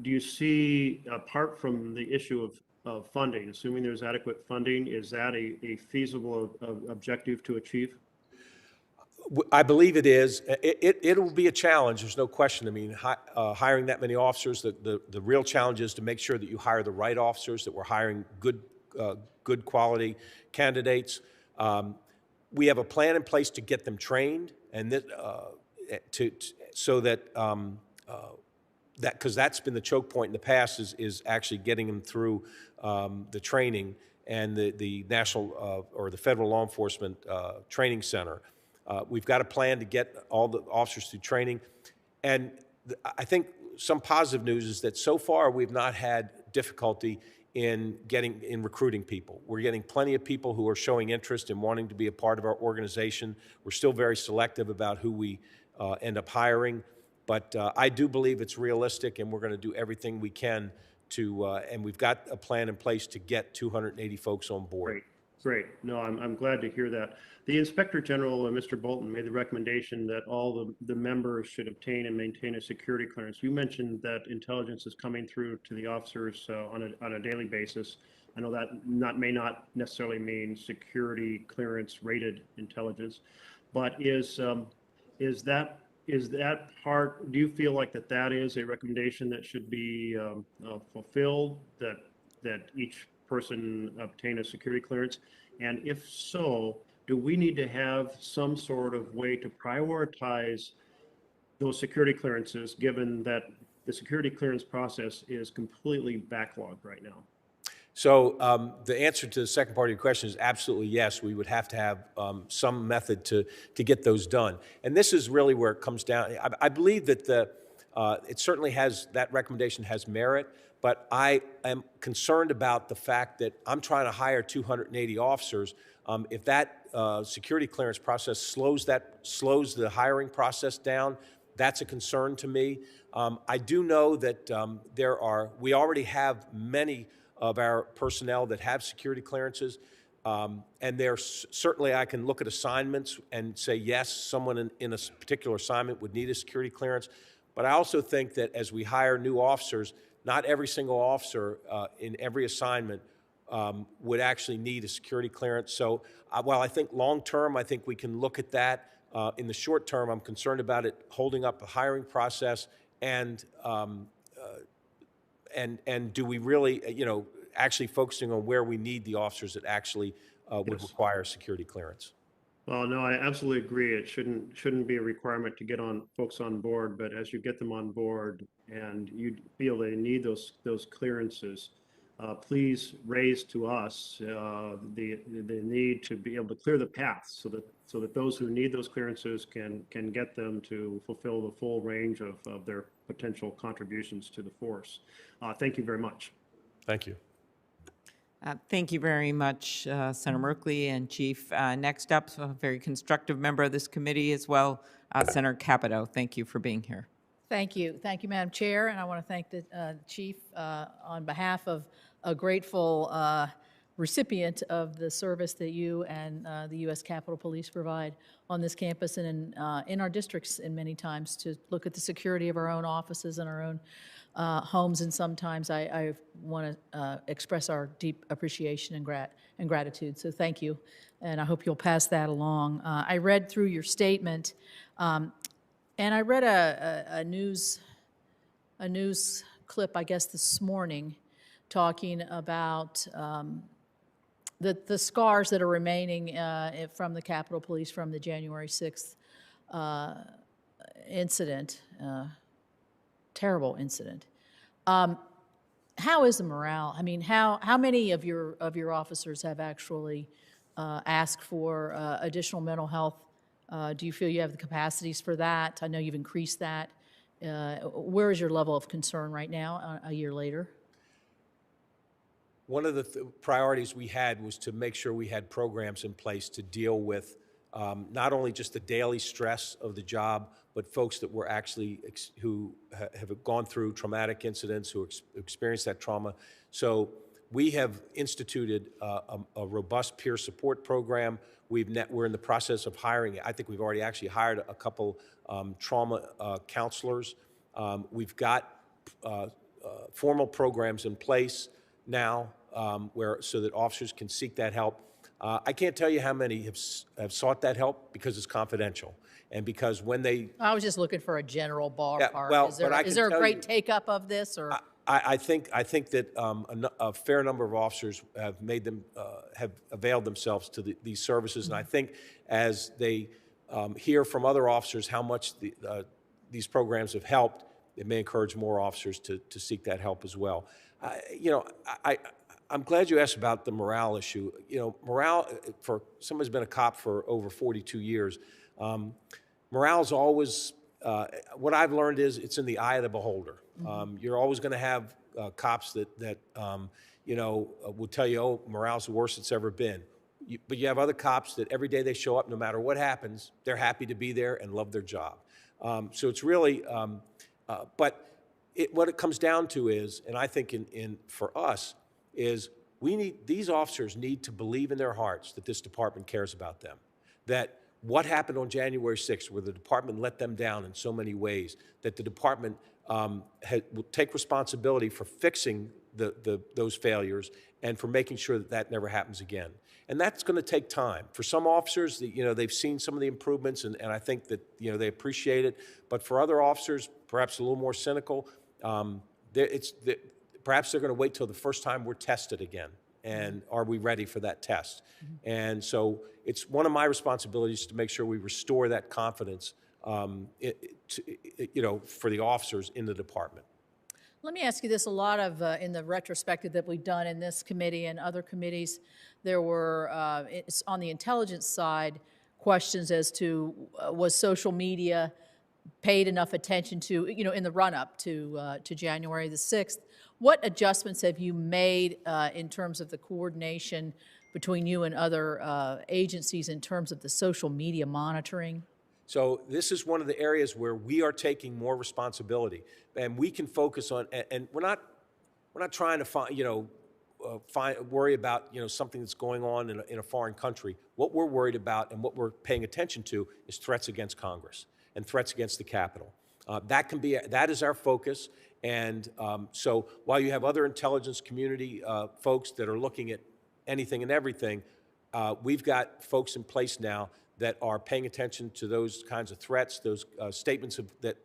do you see, apart from the issue of of funding, assuming there's adequate funding, is that a feasible objective to achieve? I believe it is. It'll be a challenge, there's no question. I mean, hiring that many officers, the real challenge is to make sure that you hire the right officers, that we're hiring good quality candidates. We have a plan in place to get them trained, and so that because that's been the choke point in the past is actually getting them through the training and the national or the federal law enforcement training center. We've got a plan to get all the officers through training. And I think some positive news is that so far we've not had difficulty in recruiting people. We're getting plenty of people who are showing interest in wanting to be a part of our organization. We're still very selective about who we end up hiring. But I do believe it's realistic, and we're going to do everything we can to, and we've got a plan in place to get 280 folks on board. Great. Great. No, I'm glad to hear that. The Inspector General, Mr. Bolton, made the recommendation that all the members should obtain and maintain a security clearance. You mentioned that intelligence is coming through to the officers on a daily basis. I know that may not necessarily mean security clearance rated intelligence, but is that part, do you feel like that is a recommendation that should be fulfilled, that each person obtain a security clearance? And if so, do we need to have some sort of way to prioritize those security clearances, given that the security clearance process is completely backlogged right now? So the answer to the second part of your question is absolutely yes. We would have to have some method to get those done. And this is really where it comes down. I believe that it certainly has, that recommendation has merit, but I am concerned about the fact that I'm trying to hire 280 officers. If that security clearance process slows the hiring process down, that's a concern to me. I do know that we already have many of our personnel that have security clearances. And certainly I can look at assignments and say, yes, someone in a particular assignment would need a security clearance. But I also think that as we hire new officers, not every single officer in every assignment would actually need a security clearance. So while I think long-term, I think we can look at that. In the short term, I'm concerned about it holding up the hiring process, and do we really, actually focusing on where we need the officers that actually would require security clearance. Well, no, I absolutely agree. It shouldn't be a requirement to get folks on board, but as you get them on board and you feel they need those clearances, please raise to us the need to be able to clear the path so that those who need those clearances can get them to fulfill the full range of their potential contributions to the force. Thank you very much. Thank you. Thank you very much, Senator Merkley and Chief. Next up, a very constructive member of this committee as well, Senator Capito. Thank you for being here. Thank you. Thank you, Madam Chair, and I want to thank the Chief on behalf of a grateful recipient of the service that you and the U.S. Capitol Police provide on this campus and in our districts, and many times to look at the security of our own offices and our own homes, and sometimes I want to express our deep appreciation and gratitude. So thank you, and I hope you'll pass that along. I read through your statement, and I read a news clip, I guess, this morning, talking about the scars that are remaining from the Capitol Police from the January 6th incident. Terrible incident. How is the morale? I mean, how many of your officers have actually asked for additional mental health? Do you feel you have the capacities for that? I know you've increased that. Where is your level of concern right now, a year later? One of the priorities we had was to make sure we had programs in place to deal with not only just the daily stress of the job, but folks that were actually who have gone through traumatic incidents, who experienced that trauma. So we have instituted a robust peer support program. We're in the process of hiring. I think we've already actually hired a couple trauma counselors. We've got formal programs in place now so that officers can seek that help. I can't tell you how many have sought that help because it's confidential, and because when they I was just looking for a general ballpark. well, Is there, but I is can there a tell great you- take-up of this, or? I think that a fair number of officers have availed themselves to these services, and I think as they hear from other officers how much these programs have helped, it may encourage more officers to seek that help as well. I'm glad you asked about the morale issue. Morale, for someone who's been a cop for over 42 years, morale is always, what I've learned is it's in the eye of the beholder. You're always going to have cops that will tell you, oh, morale's the worst it's ever been. But you have other cops that every day they show up, no matter what happens, they're happy to be there and love their job. So it's really, but what it comes down to is, and I think for us, is these officers need to believe in their hearts that this department cares about them, that what happened on January 6th, where the department let them down in so many ways, that the department will take responsibility for fixing those failures and for making sure that never happens again. And that's going to take time. For some officers, they've seen some of the improvements, and I think that they appreciate it. But for other officers, perhaps a little more cynical, perhaps they're going to wait till the first time we're tested again. And are we ready for that test? And so it's one of my responsibilities to make sure we restore that confidence, for the officers in the department. Let me ask you this. A lot of, in the retrospective that we've done in this committee and other committees, there were, on the intelligence side, questions as to was social media paid enough attention to, in the run-up to January the 6th. What adjustments have you made in terms of the coordination between you and other agencies in terms of the social media monitoring? So this is one of the areas where we are taking more responsibility, and we can focus on. And we're not trying to worry about something that's going on in a foreign country. What we're worried about and what we're paying attention to is threats against Congress and threats against the Capitol. That is our focus. And so while you have other intelligence community folks that are looking at anything and everything, we've got folks in place now that are paying attention to those kinds of threats, those statements that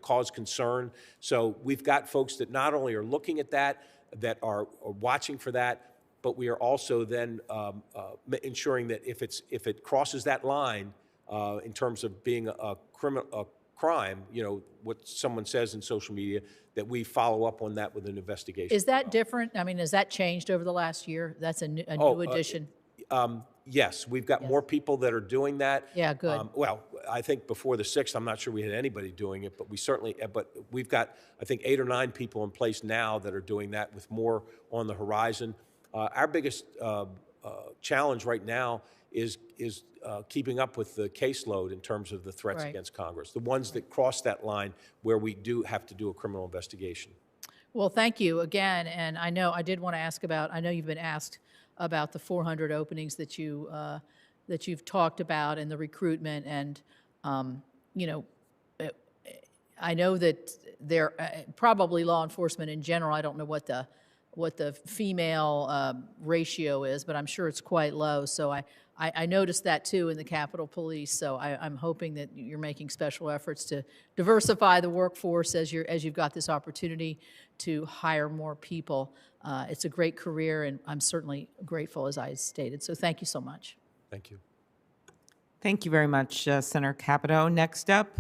cause concern. So we've got folks that not only are looking at that are watching for that, but we are also then ensuring that if it crosses that line in terms of being a crime, what someone says in social media, that we follow up on that with an investigation. Is that different? I mean, has that changed over the last year? That's a new addition. Yes, we've got more people that are doing that. Yeah, good. Well, I think before the 6th, I'm not sure we had anybody doing it, but we've got, I think, 8 or 9 people in place now that are doing that, with more on the horizon. Our biggest challenge right now is keeping up with the caseload in terms of the threats against Congress, the ones that cross that line where we do have to do a criminal investigation. Well, thank you again. And I know I did want to ask about, I know you've been asked about the 400 openings that you've talked about and the recruitment. And, I know that there, probably law enforcement in general, I don't know what the female ratio is, but I'm sure it's quite low. So I noticed that too in the Capitol Police. So I'm hoping that you're making special efforts to diversify the workforce as you've got this opportunity to hire more people. It's a great career, and I'm certainly grateful, as I stated. So thank you so much. Thank you. Thank you very much, Senator Capito. Next up,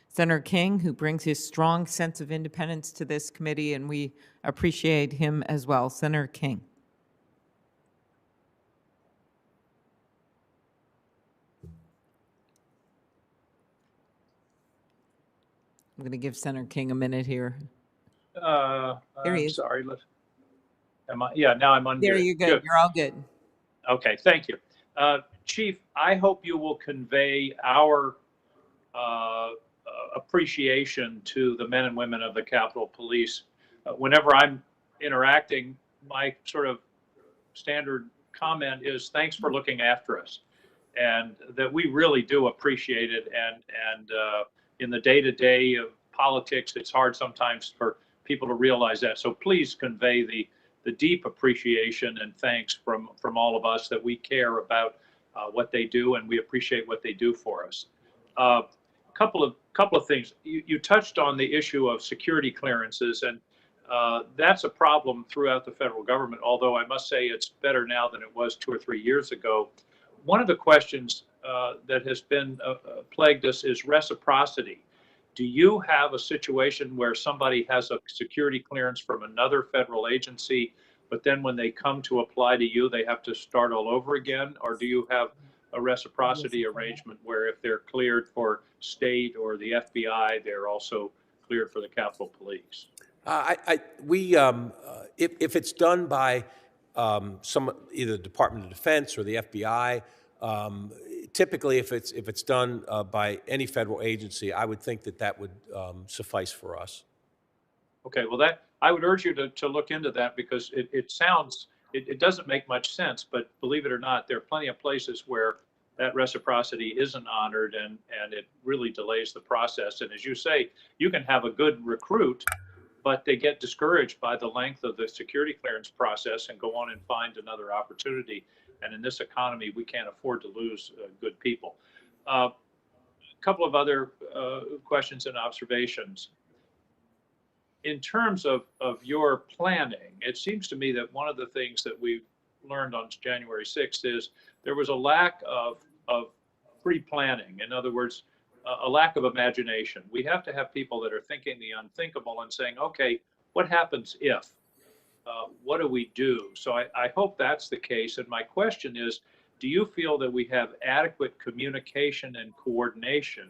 Senator King, who brings his strong sense of independence to this committee, and we appreciate him as well. Senator King. I'm going to give Senator King a minute here. There he I'm is. sorry. Am I? Yeah, now I'm on. There you go. You're all good. Okay, thank you. Chief, I hope you will convey our appreciation to the men and women of the Capitol Police. Whenever I'm interacting, my sort of standard comment is thanks for looking after us, and that we really do appreciate it. And in the day-to-day of politics, it's hard sometimes for people to realize that. So please convey the deep appreciation and thanks from all of us that we care about what they do, and we appreciate what they do for us. Couple of things. You touched on the issue of security clearances, and that's a problem throughout the federal government, although I must say it's better now than it was 2 or 3 years ago. One of the questions that has been plagued us is reciprocity. Do you have a situation where somebody has a security clearance from another federal agency, but then when they come to apply to you, they have to start all over again? Or do you have a reciprocity arrangement where if they're cleared for state or the FBI, they're also cleared for the Capitol Police? If it's done by either the Department of Defense or the FBI, typically if it's done by any federal agency, I would think that would suffice for us. Okay, well, I would urge you to look into that, because it doesn't make much sense, but believe it or not, there are plenty of places where that reciprocity isn't honored, and it really delays the process. And as you say, you can have a good recruit, but they get discouraged by the length of the security clearance process and go on and find another opportunity. And in this economy, we can't afford to lose good people. A couple of other questions and observations. In terms of your planning, it seems to me that one of the things that we've learned on January 6th is there was a lack of pre-planning. In other words, a lack of imagination. We have to have people that are thinking the unthinkable and saying, okay, what happens if? What do we do? So I hope that's the case. And my question is, do you feel that we have adequate communication and coordination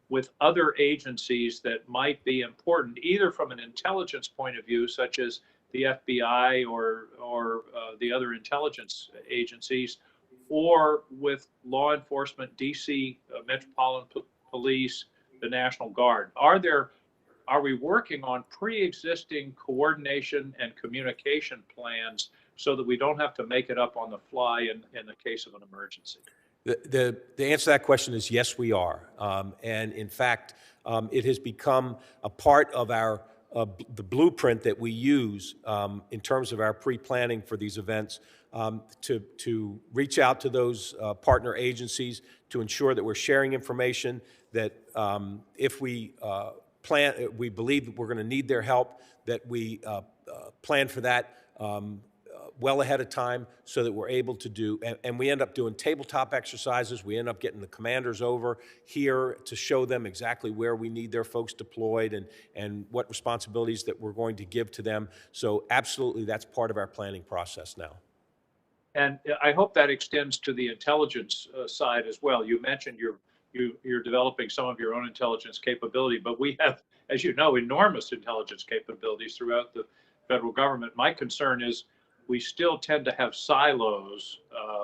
with other agencies that might be important, either from an intelligence point of view, such as the FBI or the other intelligence agencies, or with law enforcement, DC, Metropolitan Police, the National Guard? Are we working on pre-existing coordination and communication plans so that we don't have to make it up on the fly in the case of an emergency? The answer to that question is yes, we are. And in fact, it has become a part of our the blueprint that we use in terms of our pre-planning for these events, to reach out to those partner agencies to ensure that we're sharing information, that if we we believe that we're going to need their help, that we plan for that well ahead of time so that we're able to do, and we end up doing tabletop exercises. We end up getting the commanders over here to show them exactly where we need their folks deployed and what responsibilities that we're going to give to them. So absolutely, that's part of our planning process now. And I hope that extends to the intelligence side as well. You mentioned you're developing some of your own intelligence capability, but we have, as you know, enormous intelligence capabilities throughout the federal government. My concern is we still tend to have silos.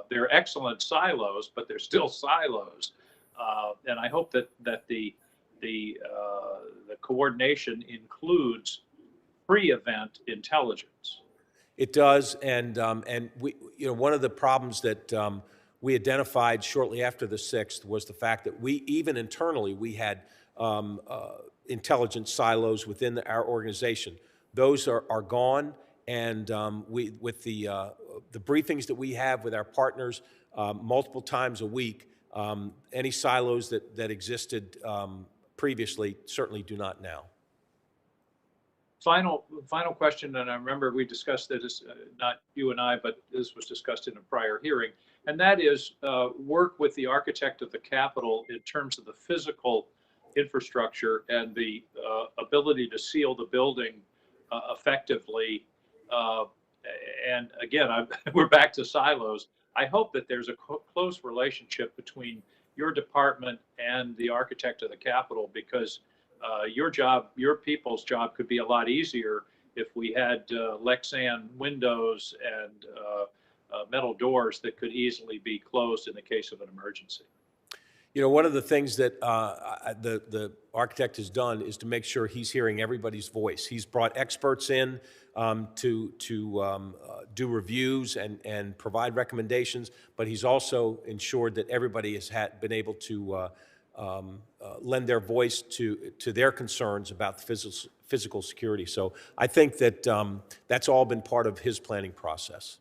They're excellent silos, but they're still silos. And I hope that the coordination includes pre-event intelligence. It does, and we, one of the problems that we identified shortly after the 6th was the fact that even internally, we had intelligence silos within our organization. Those are gone. And with the briefings that we have with our partners multiple times a week, any silos that existed previously certainly do not now. Final question, and I remember we discussed this, not you and I, but this was discussed in a prior hearing, and that is work with the architect of the Capitol in terms of the physical infrastructure and the ability to seal the building effectively. And again, we're back to silos. I hope that there's a close relationship between your department and the architect of the Capitol, because your job, your people's job, could be a lot easier if we had Lexan windows and metal doors that could easily be closed in the case of an emergency. One of the things that the architect has done is to make sure he's hearing everybody's voice. He's brought experts in to do reviews and provide recommendations, but he's also ensured that everybody has been able to lend their voice to their concerns about the physical security. So I think that that's all been part of his planning process.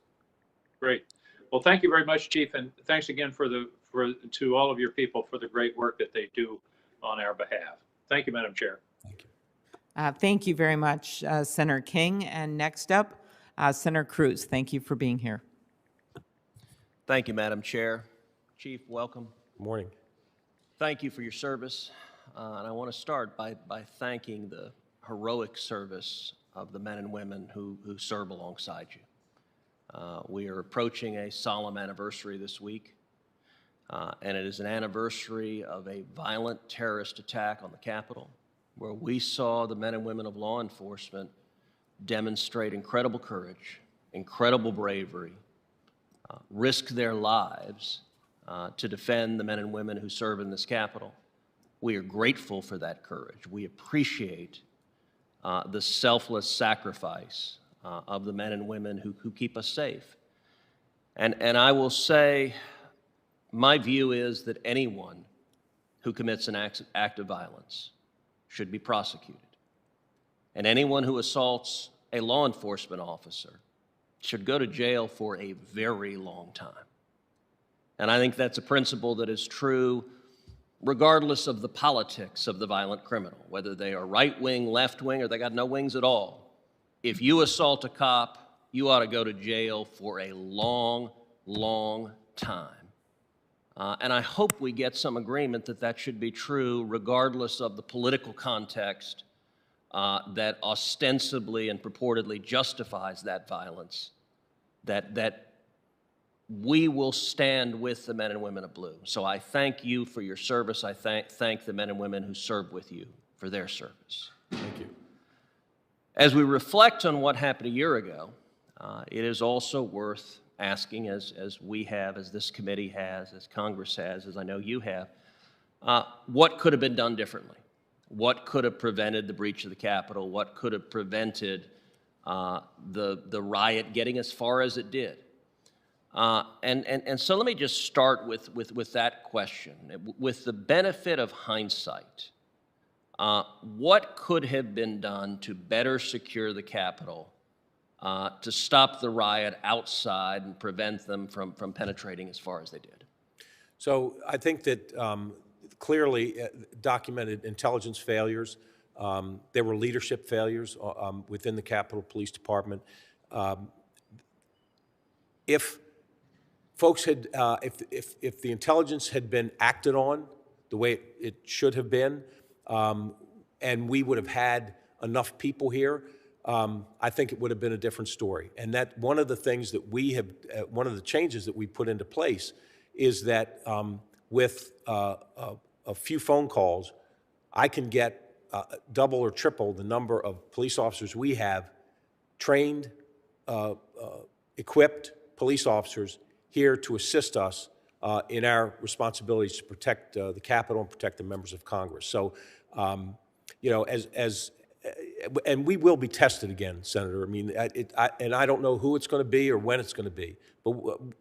Great. Well, thank you very much, Chief, and thanks again to all of your people for the great work that they do on our behalf. Thank you, Madam Chair. Thank you. Thank you very much, Senator King. And next up, Senator Cruz. Thank you for being here. Thank you, Madam Chair. Chief, welcome. Good morning. Thank you for your service. And I want to start by thanking the heroic service of the men and women who serve alongside you. We are approaching a solemn anniversary this week, and it is an anniversary of a violent terrorist attack on the Capitol, where we saw the men and women of law enforcement demonstrate incredible courage, incredible bravery, risk their lives to defend the men and women who serve in this Capitol. We are grateful for that courage. We appreciate the selfless sacrifice of the men and women who keep us safe. And I will say, my view is that anyone who commits an act of violence should be prosecuted. And anyone who assaults a law enforcement officer should go to jail for a very long time. And I think that's a principle that is true regardless of the politics of the violent criminal, whether they are right-wing, left-wing, or they got no wings at all. If you assault a cop, you ought to go to jail for a long, long time. And I hope we get some agreement that that should be true regardless of the political context that ostensibly and purportedly justifies that violence, that we will stand with the men and women of blue. So I thank you for your service. I thank the men and women who serve with you for their service. Thank you. As we reflect on what happened a year ago, it is also worth asking, as we have, as this committee has, as Congress has, as I know you have, what could have been done differently? What could have prevented the breach of the Capitol? What could have prevented the riot getting as far as it did? And so let me just start with that question. With the benefit of hindsight, what could have been done to better secure the Capitol, to stop the riot outside and prevent them from penetrating as far as they did? So I think that clearly documented intelligence failures. There were leadership failures within the Capitol Police Department. If folks had, if the intelligence had been acted on the way it should have been, and we would have had enough people here, I think it would have been a different story. And that one of the things that we have, one of the changes that we put into place is that with a few phone calls, I can get double or triple the number of police officers we have, trained, equipped police officers here to assist us in our responsibilities to protect the Capitol and protect the members of Congress. So, you know, and we will be tested again, Senator. I mean, and I don't know who it's going to be or when it's going to be, but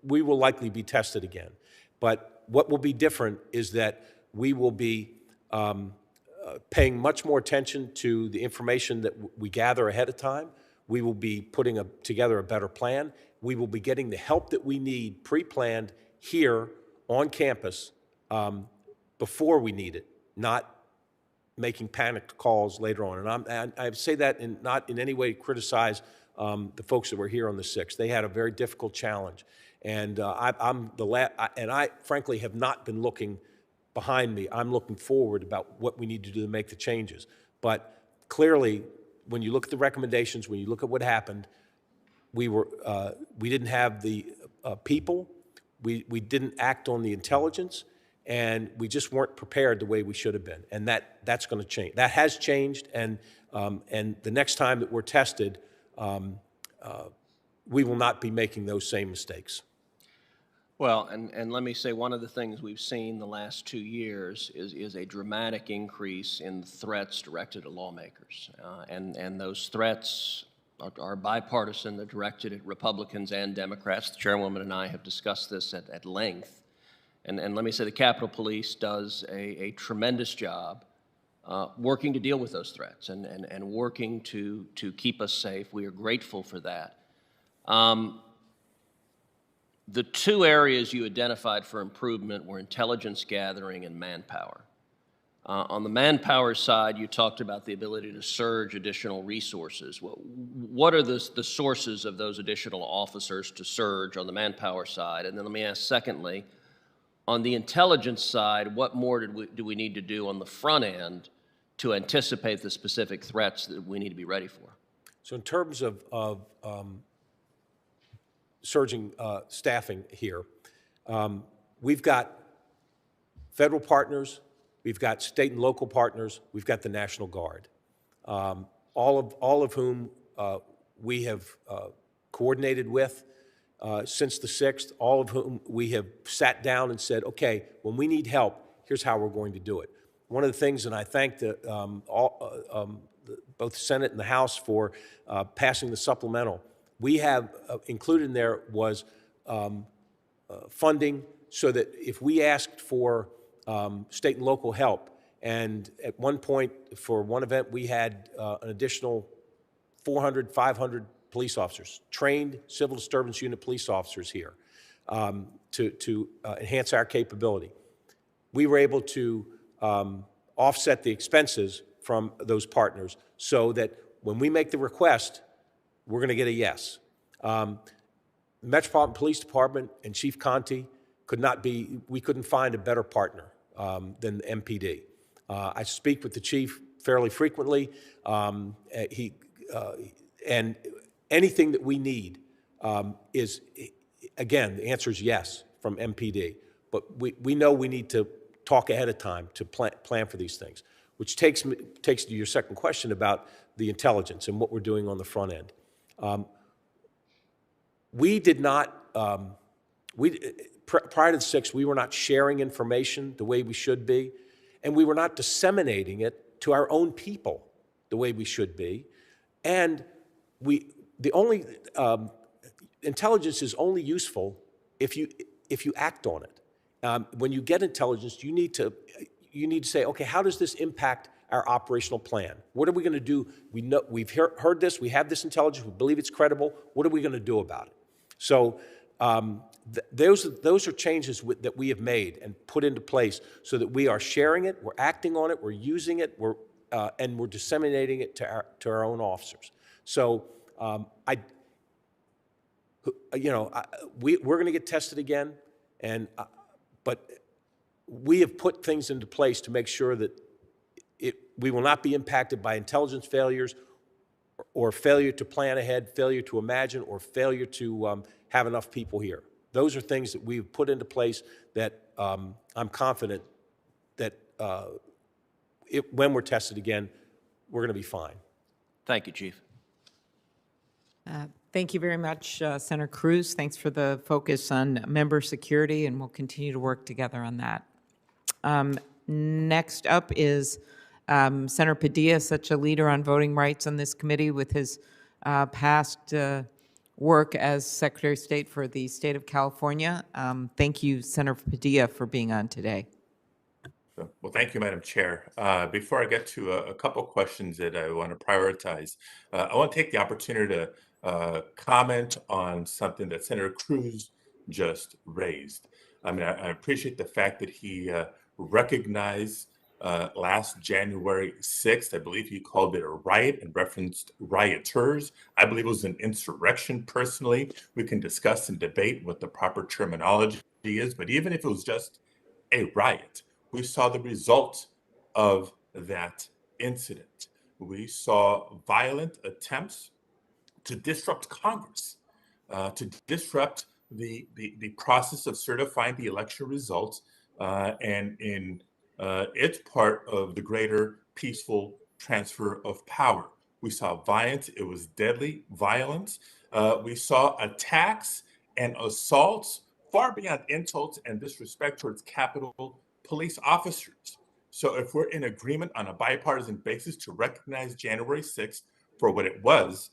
we will likely be tested again. But what will be different is that we will be paying much more attention to the information that we gather ahead of time. We will be putting together a better plan. We will be getting the help that we need pre-planned here on campus before we need it, not making panicked calls later on. And I say that not in any way criticize the folks that were here on the 6th. They had a very difficult challenge. And I frankly have not been looking behind me. I'm looking forward about what we need to do to make the changes. But clearly, when you look at the recommendations, when you look at what happened, we didn't have the people, we didn't act on the intelligence, and we just weren't prepared the way we should have been. And that's going to change. That has changed, and the next time that we're tested, we will not be making those same mistakes. Well, and let me say, one of the things we've seen the last 2 years is a dramatic increase in threats directed at lawmakers. And those threats are bipartisan. They're directed at Republicans and Democrats. The chairwoman and I have discussed this at length. And let me say the Capitol Police does a tremendous job working to deal with those threats and working to keep us safe. We are grateful for that. The two areas you identified for improvement were intelligence gathering and manpower. On the manpower side, you talked about the ability to surge additional resources. What are the sources of those additional officers to surge on the manpower side? And then let me ask secondly, on the intelligence side, what more do we need to do on the front end to anticipate the specific threats that we need to be ready for? So in terms of surging staffing here, we've got federal partners, we've got state and local partners, we've got the National Guard, all of whom we have coordinated with since the 6th, all of whom we have sat down and said, okay, when we need help, here's how we're going to do it. One of the things, and I thank both the Senate and the House for passing the supplemental, we have included in there was funding so that if we asked for state and local help, and at one point for one event we had an additional 400, 500 police officers, trained civil disturbance unit police officers here to enhance our capability. We were able to offset the expenses from those partners so that when we make the request, we're going to get a yes. The Metropolitan Police Department and Chief Conte we couldn't find a better partner than the MPD. I speak with the chief fairly frequently. And anything that we need is, again, the answer is yes from MPD. But we know we need to talk ahead of time to plan for these things, which takes to your second question about the intelligence and what we're doing on the front end. We did not, prior to the 6th, we were not sharing information the way we should be, and we were not disseminating it to our own people the way we should be. And intelligence is only useful if you act on it. When you get intelligence, you need to say, okay, how does this impact our operational plan? What are we going to do? We've heard this, we have this intelligence, we believe it's credible. What are we going to do about it? So those are changes that we have made and put into place so that we are sharing it, we're acting on it, we're using it, and we're disseminating it to our own officers. So we're going to get tested again, but we have put things into place to make sure that we will not be impacted by intelligence failures or failure to plan ahead, failure to imagine, or failure to have enough people here. Those are things that we've put into place that I'm confident that when we're tested again, we're going to be fine. Thank you, Chief. Thank you very much, Senator Cruz. Thanks for the focus on member security, and we'll continue to work together on that. Next up is Senator Padilla, such a leader on voting rights on this committee with his past work as Secretary of State for the state of California. Thank you, Senator Padilla, for being on today. Well, thank you, Madam Chair. Before I get to a couple questions that I want to prioritize, I want to take the opportunity to comment on something that Senator Cruz just raised. I mean, I appreciate the fact that he recognized last January 6th, I believe he called it a riot and referenced rioters. I believe it was an insurrection personally. We can discuss and debate what the proper terminology is, but even if it was just a riot, we saw the result of that incident. We saw violent attempts to disrupt Congress, to disrupt the process of certifying the election results, and in it's part of the greater peaceful transfer of power. We saw violence. It was deadly violence. We saw attacks and assaults far beyond insults and disrespect towards Capitol Police officers. So if we're in agreement on a bipartisan basis to recognize January 6th for what it was,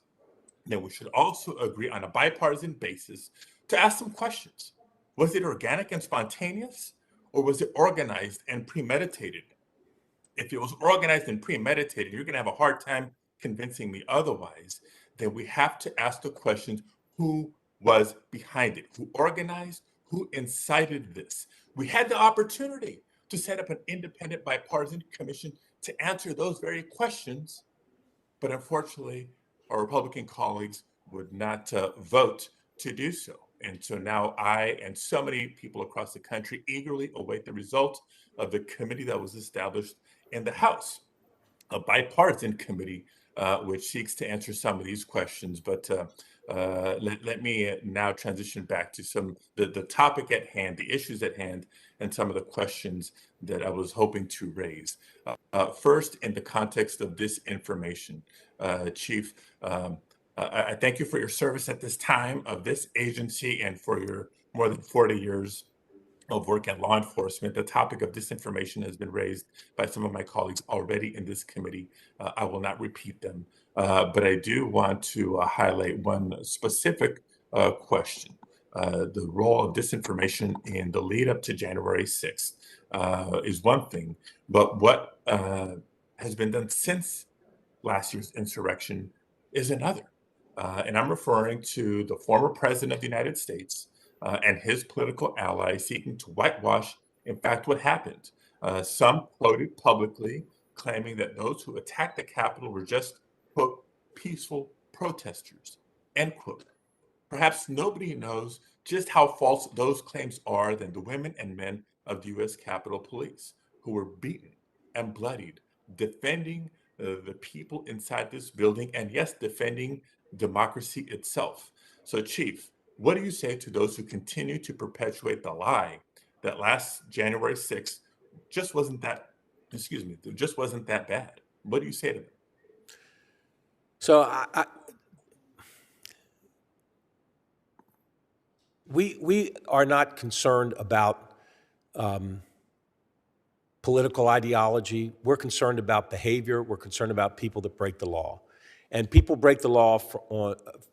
then we should also agree on a bipartisan basis to ask some questions. Was it organic and spontaneous? or was it organized and premeditated? If it was organized and premeditated, you're going to have a hard time convincing me otherwise. Then we have to ask the question, who was behind it? Who organized? Who incited this? We had the opportunity to set up an independent bipartisan commission to answer those very questions, but unfortunately, our Republican colleagues would not vote to do so. And so now I and so many people across the country eagerly await the result of the committee that was established in the House, a bipartisan committee which seeks to answer some of these questions. But let me now transition back to the topic at hand, the issues at hand, and some of the questions that I was hoping to raise. First, in the context of disinformation, Chief, I thank you for your service at this time of this agency and for your more than 40 years of work in law enforcement. The topic of disinformation has been raised by some of my colleagues already in this committee. I will not repeat them, but I do want to highlight one specific question. The role of disinformation in the lead up to January 6th is one thing, but what has been done since last year's insurrection is another. And I'm referring to the former president of the United States and his political allies seeking to whitewash, in fact, what happened. Some quoted publicly claiming that those who attacked the Capitol were just, quote, peaceful protesters, end quote. Perhaps nobody knows just how false those claims are than the women and men of the U.S. Capitol Police, who were beaten and bloodied, defending the people inside this building, and yes, defending democracy itself. So, Chief, what do you say to those who continue to perpetuate the lie that last January 6th just wasn't that bad? What do you say to them? So we are not concerned about political ideology. We're concerned about behavior. We're concerned about people that break the law. And people break the law,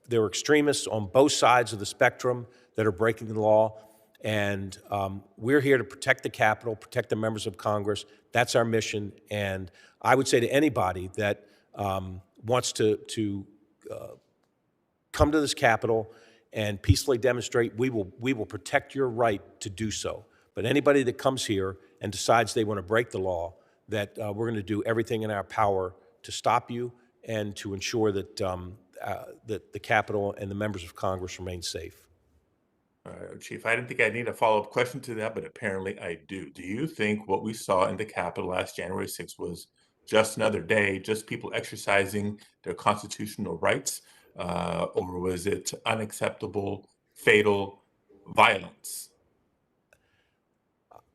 there are extremists on both sides of the spectrum that are breaking the law. And we're here to protect the Capitol, protect the members of Congress. That's our mission. And I would say to anybody that wants to come to this Capitol and peacefully demonstrate, we will protect your right to do so. But anybody that comes here and decides they want to break the law, that we're going to do everything in our power to stop you and to ensure that that the Capitol and the members of Congress remain safe. Chief, I didn't think I need a follow-up question to that, but apparently I do. Do you think what we saw in the Capitol last January 6th was just another day, just people exercising their constitutional rights, or was it unacceptable, fatal violence?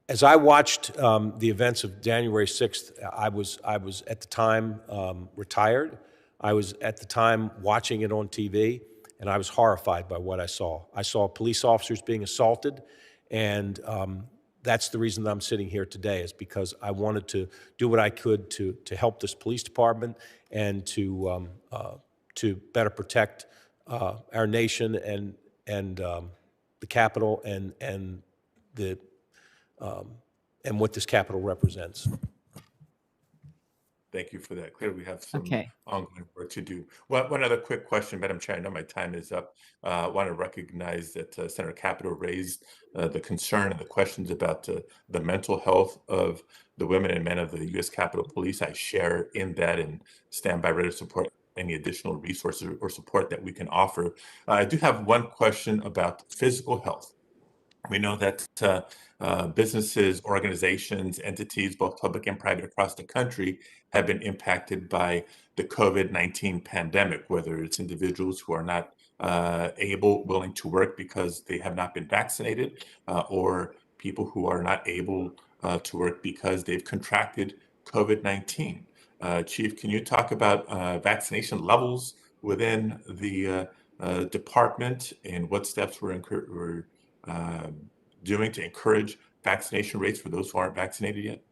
As I watched the events of January 6th, I was at the time retired. I was at the time watching it on TV, and I was horrified by what I saw. I saw police officers being assaulted, and that's the reason that I'm sitting here today, is because I wanted to do what I could to help this police department and to better protect our nation and the Capitol and what this Capitol represents. Thank you for that. Clearly, we have some Okay. ongoing work to do. One other quick question, Madam Chair. I know my time is up. I want to recognize that Senator Capito raised the concern and the questions about the mental health of the women and men of the U.S. Capitol Police. I share in that and stand by ready to support any additional resources or support that we can offer. I do have one question about physical health. We know that businesses, organizations, entities, both public and private across the country, have been impacted by the COVID-19 pandemic, whether it's individuals who are not willing to work because they have not been vaccinated, or people who are not able to work because they've contracted COVID-19. Chief, can you talk about vaccination levels within the department and what steps we're doing to encourage vaccination rates for those who aren't vaccinated yet?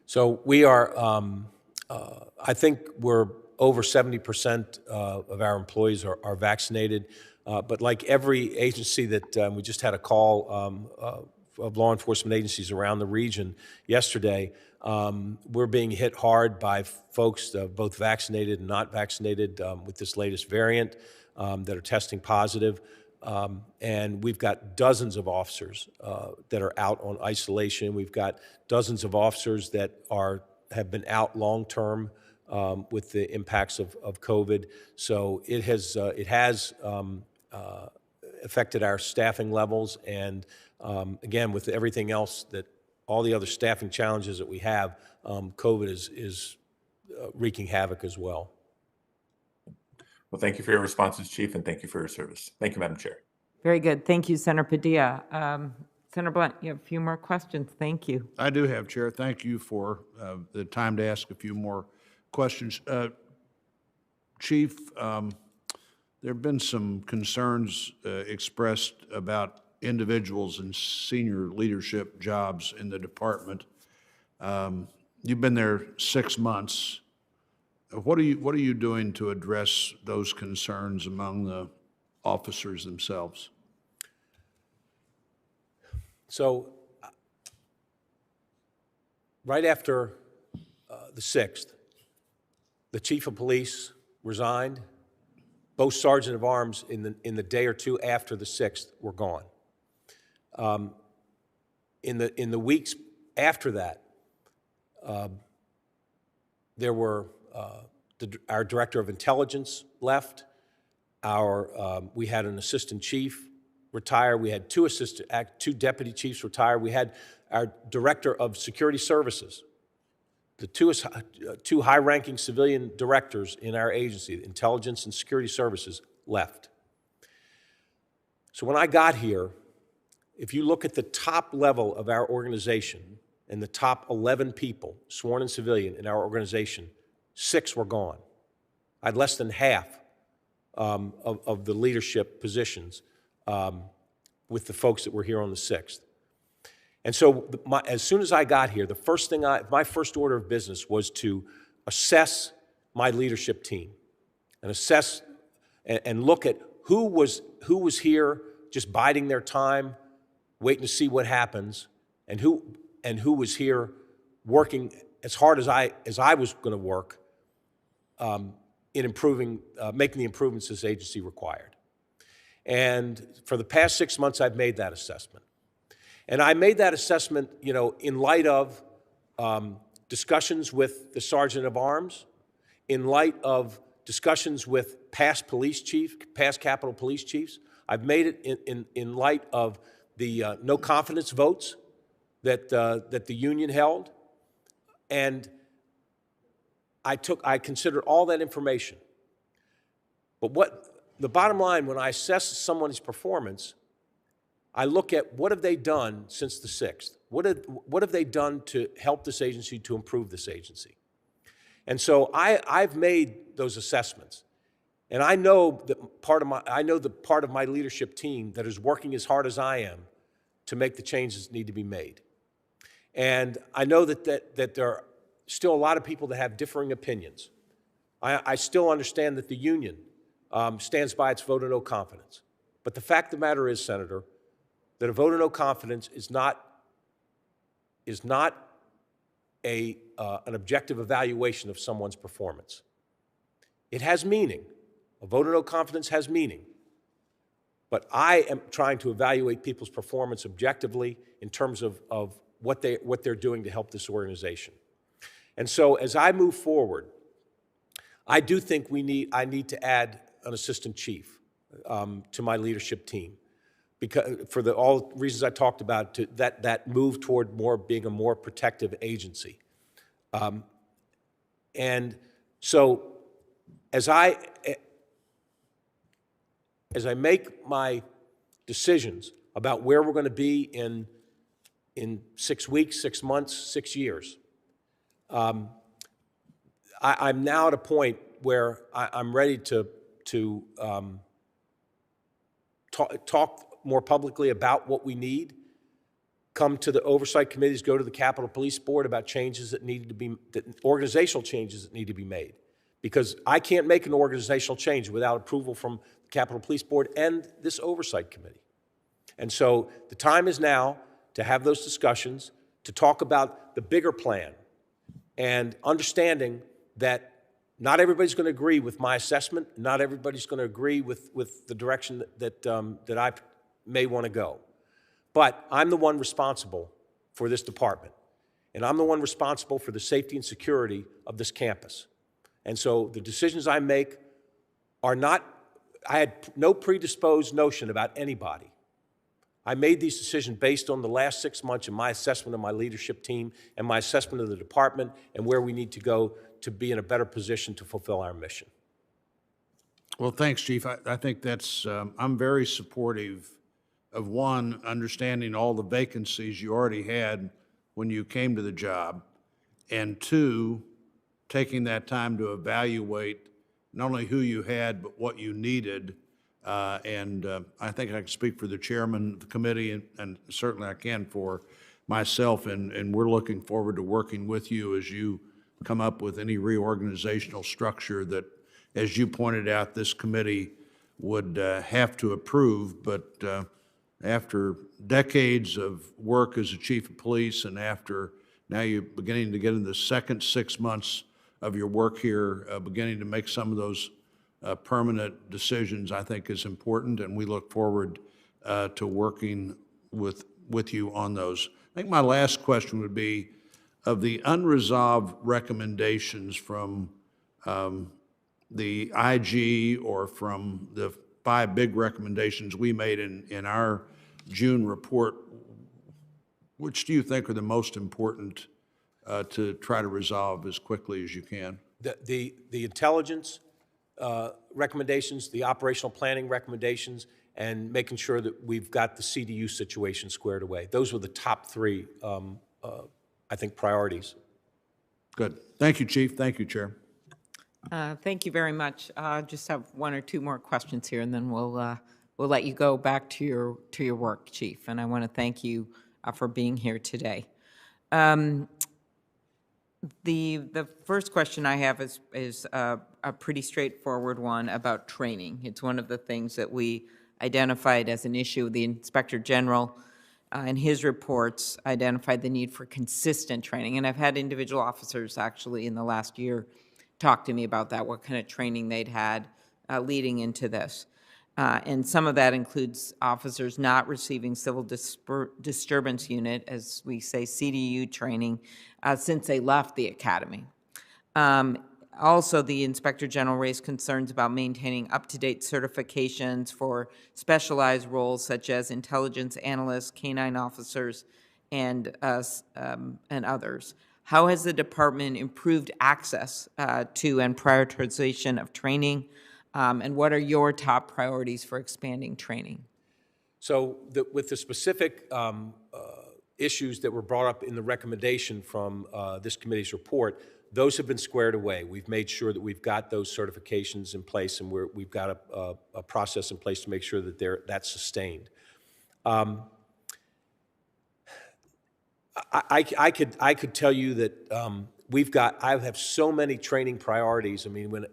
So we are, I think we're over 70% of our employees are vaccinated. But like every agency that we just had a call law enforcement agencies around the region yesterday. We're being hit hard by folks, both vaccinated and not vaccinated, with this latest variant that are testing positive. And we've got dozens of officers that are out on isolation. We've got dozens of officers that have been out long-term with the impacts of COVID. So it has affected our staffing levels. And again, with everything else all the other staffing challenges that we have, COVID is wreaking havoc as well. Well, thank you for your responses, Chief, and thank you for your service. Thank you, Madam Chair. Very good. Thank you, Senator Padilla. Senator Blunt, you have a few more questions. Thank you. I do have, Chair. Thank you for the time to ask a few more questions. Chief, there have been some concerns expressed about individuals in senior leadership jobs in the department. You've been there 6 months. What are you doing to address those concerns among the officers themselves? So, right after the 6th, the chief of police resigned. Both sergeant of arms in the day or two after the 6th were gone. In the weeks after that, there were our director of intelligence left. We had an assistant chief retire. We had two deputy chiefs retire. We had our director of security services. The two high-ranking civilian directors in our agency, intelligence and security services, left. So when I got here, if you look at the top level of our organization and the top 11 people, sworn and civilian, in our organization, 6 were gone. I had less than half of the leadership positions with the folks that were here on the 6th. And so as soon as I got here, my first order of business was to assess my leadership team and assess and look at who was here just biding their time, waiting to see what happens, and who was here working as hard as I was going to work in improving, making the improvements this agency required. And for the past 6 months, I've made that assessment. And I made that assessment, in light of discussions with the sergeant of arms, in light of discussions with past Capitol Police chiefs. I've made it in light of the no confidence votes that the union held, and I considered all that information. But the bottom line, when I assess someone's performance, I look at what have they done since the 6th? What have they done to help this agency, to improve this agency? And so I've made those assessments. And I know that part of my leadership team that is working as hard as I am to make the changes that need to be made. And I know that there are still a lot of people that have differing opinions. I still understand that the union stands by its vote of no confidence. But the fact of the matter is, Senator, that a vote of no confidence is not an objective evaluation of someone's performance. It has meaning. A vote of no confidence has meaning. But I am trying to evaluate people's performance objectively in terms of what they're doing to help this organization. And so as I move forward, I do think I need to add an assistant chief to my leadership team, because for all reasons I talked about, that move toward being a more protective agency. And so as I make my decisions about where we're going to be in 6 weeks, 6 months, 6 years, I'm now at a point where I'm ready to talk more publicly about what we need, come to the oversight committees, go to the Capitol Police Board about changes organizational changes that need to be made. Because I can't make an organizational change without approval from the Capitol Police Board and this oversight committee. And so the time is now to have those discussions, to talk about the bigger plan, and understanding that not everybody's going to agree with my assessment. Not everybody's going to agree with the direction that I may want to go. But I'm the one responsible for this department, and I'm the one responsible for the safety and security of this campus. And so the decisions I make are not, I had no predisposed notion about anybody. I made these decisions based on the last 6 months and my assessment of my leadership team and my assessment of the department and where we need to go to be in a better position to fulfill our mission. Well, thanks, Chief. I think that's, I'm very supportive of, one, understanding all the vacancies you already had when you came to the job, and two, taking that time to evaluate not only who you had, but what you needed. I think I can speak for the chairman of the committee, and certainly I can for myself, and we're looking forward to working with you as you come up with any reorganizational structure that, as you pointed out, this committee would have to approve. But after decades of work as a chief of police, and after now you're beginning to get in the second 6 months of your work here, beginning to make some of those permanent decisions, I think is important, and we look forward to working with you on those. I think my last question would be, of the unresolved recommendations from the IG or from the 5 big recommendations we made in our June report, which do you think are the most important to try to resolve as quickly as you can? The intelligence recommendations, the operational planning recommendations, and making sure that we've got the CDU situation squared away. Those were the top 3, I think, priorities. Good. Thank you, Chief. Thank you, Chair. Thank you very much. Just have 1 or 2 more questions here, and then we'll let you go back to your work, Chief. And I want to thank you for being here today. The first question I have is a pretty straightforward one about training. It's one of the things that we identified as an issue. The Inspector General in his reports identified the need for consistent training. And I've had individual officers actually in the last year talk to me about that, what kind of training they'd had leading into this. And some of that includes officers not receiving civil disturbance unit, as we say, CDU training, since they left the academy. Also, the Inspector General raised concerns about maintaining up-to-date certifications for specialized roles such as intelligence analysts, canine officers, and others. How has the department improved access to and prioritization of training? And what are your top priorities for expanding training? So with the specific issues that were brought up in the recommendation from this committee's report, those have been squared away. We've made sure that we've got those certifications in place, and we've got a process in place to make sure that that's sustained. I could tell you that I have so many training priorities. I mean,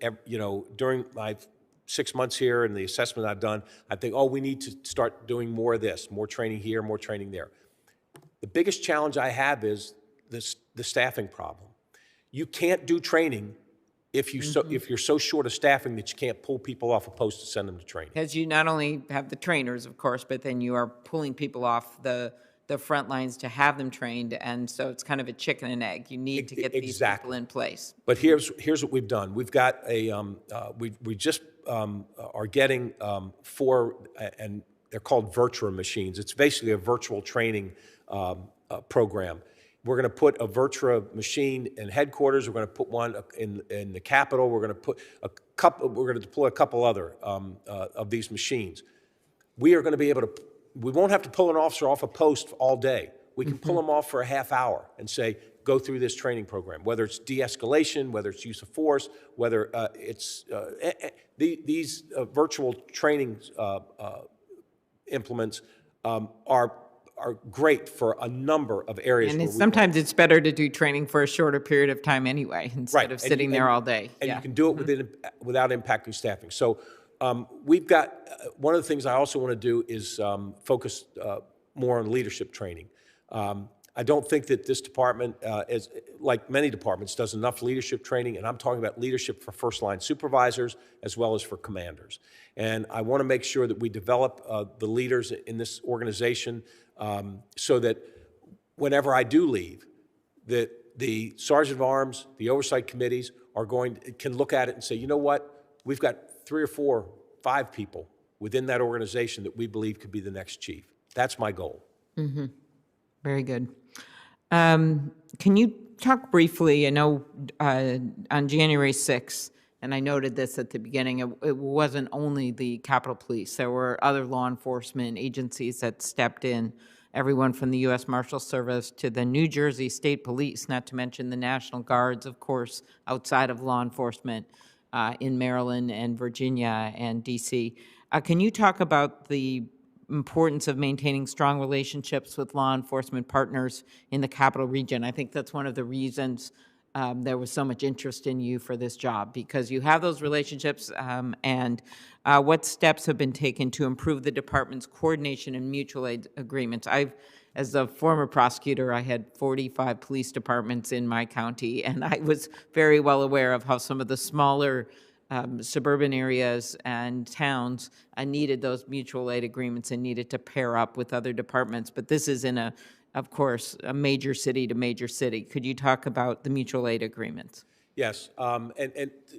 during my 6 months here and the assessment I've done, I think, we need to start doing more of this, more training here, more training there. The biggest challenge I have is the staffing problem. You can't do training if you're so short of staffing that you can't pull people off a post to send them to training. Because you not only have the trainers, of course, but then you are pulling people off the front lines to have them trained, and so it's kind of a chicken and egg. You need to get these people in place. But here's what we've done. We've got we just are getting 4, and they're called Virtua machines. It's basically a virtual training program. We're going to put a Virtua machine in headquarters. We're going to put one in the Capitol. We're going to put we're going to deploy a couple other of these machines. We are going to be able to. We won't have to pull an officer off a post all day. We can pull them off for a half hour and say, go through this training program, whether it's de-escalation, whether it's use of force, whether it's these virtual training implements are great for a number of areas. And sometimes it's better to do training for a shorter period of time anyway, instead of sitting there all day. And you can do it without impacting staffing. So we've got, one of the things I also want to do is focus more on leadership training. I don't think that this department, is, like many departments, does enough leadership training, and I'm talking about leadership for first-line supervisors as well as for commanders. And I want to make sure that we develop the leaders in this organization so that whenever I do leave, that the Sergeant of Arms, the Oversight committees can look at it and say, you know what, we've got 3 or 4, 5 people within that organization that we believe could be the next chief. That's my goal. Very good. Can you talk briefly, I know on January 6th, and I noted this at the beginning, it wasn't only the Capitol Police. There were other law enforcement agencies that stepped in, everyone from the U.S. Marshal Service to the New Jersey State Police, not to mention the National Guards, of course, outside of law enforcement in Maryland and Virginia and D.C. Can you talk about the importance of maintaining strong relationships with law enforcement partners in the Capital Region? I think that's one of the reasons there was so much interest in you for this job, because you have those relationships, and what steps have been taken to improve the department's coordination and mutual aid agreements? As a former prosecutor, I had 45 police departments in my county, and I was very well aware of how some of the smaller suburban areas and towns needed those mutual aid agreements and needed to pair up with other departments. But this is of course, a major city to major city. Could you talk about the mutual aid agreements? Yes, and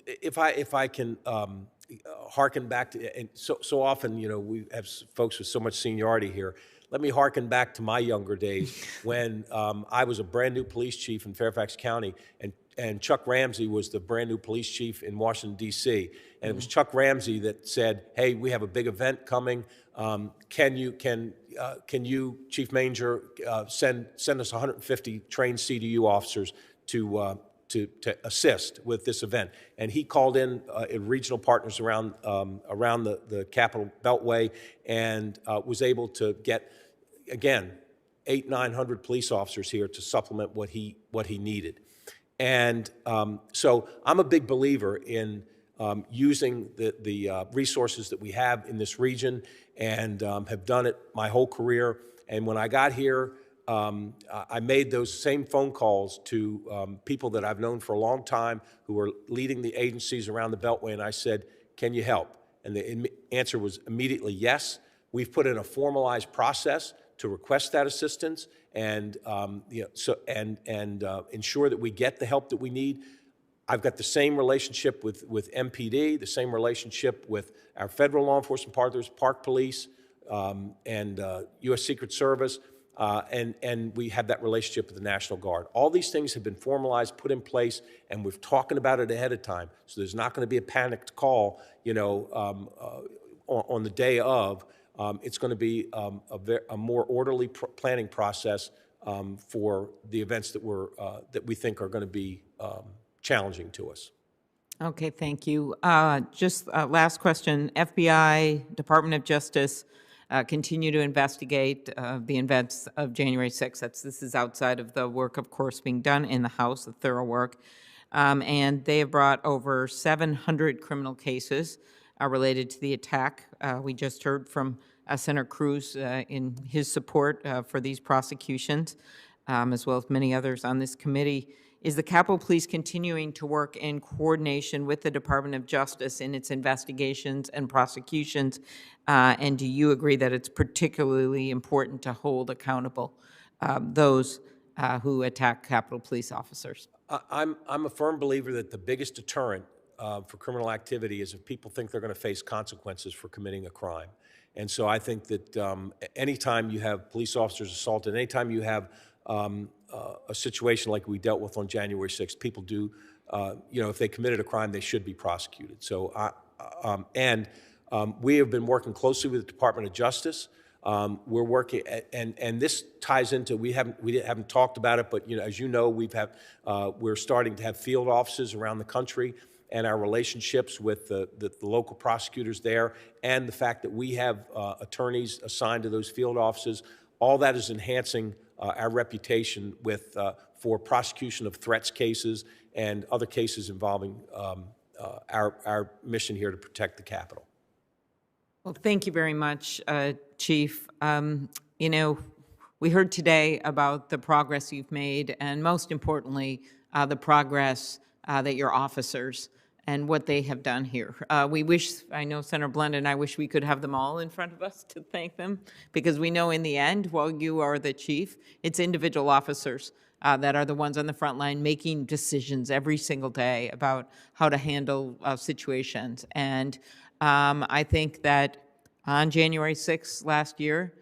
if I can hearken back to, and so often, you know, we have folks with so much seniority here. Let me hearken back to my younger days when I was a brand new police chief in Fairfax County, and Chuck Ramsey was the brand new police chief in Washington, D.C. And it was Chuck Ramsey that said, hey, we have a big event coming. Can you, Chief Manger, send us 150 trained CDU officers to assist with this event? And he called in regional partners around the Capital Beltway and was able to get, again, 800-900 police officers here to supplement what he needed. And so I'm a big believer in using the resources that we have in this region, and have done it my whole career. And when I got here, I made those same phone calls to people that I've known for a long time who were leading the agencies around the Beltway, and I said, can you help? And the answer was immediately yes. We've put in a formalized process to request that assistance and ensure that we get the help that we need. I've got the same relationship with MPD, the same relationship with our federal law enforcement partners, Park Police, and U.S. Secret Service, and we have that relationship with the National Guard. All these things have been formalized, put in place, and we're talking about it ahead of time. So there's not going to be a panicked call, you know, on the day of. It's going to be a more orderly planning process for the events that we think are going to be challenging to us. Okay, thank you. Just last question. FBI, Department of Justice, continue to investigate the events of January 6th. This is outside of the work, of course, being done in the House, the thorough work. And they have brought over 700 criminal cases related to the attack. We just heard from Senator Cruz in his support for these prosecutions, as well as many others on this committee. Is the Capitol Police continuing to work in coordination with the Department of Justice in its investigations and prosecutions? And do you agree that it's particularly important to hold accountable those who attack Capitol Police officers? I'm a firm believer that the biggest deterrent for criminal activity is if people think they're going to face consequences for committing a crime. And so I think that anytime you have police officers assaulted, anytime you have a situation like we dealt with on January 6th, people do, you know, if they committed a crime, they should be prosecuted. So, we have been working closely with the Department of Justice. We're working, and this ties into, we haven't talked about it, but, you know, as you know, we're starting to have field offices around the country, and our relationships with the local prosecutors there, and the fact that we have attorneys assigned to those field offices, all that is enhancing our reputation for prosecution of threats cases and other cases involving our mission here to protect the Capitol. Well, thank you very much, Chief. You know, we heard today about the progress you've made, and most importantly, the progress that your officers and what they have done here. We wish, I know Senator Blunt and I wish we could have them all in front of us to thank them, because we know in the end, while you are the chief, it's individual officers that are the ones on the front line making decisions every single day about how to handle situations. And I think that on January 6th last year,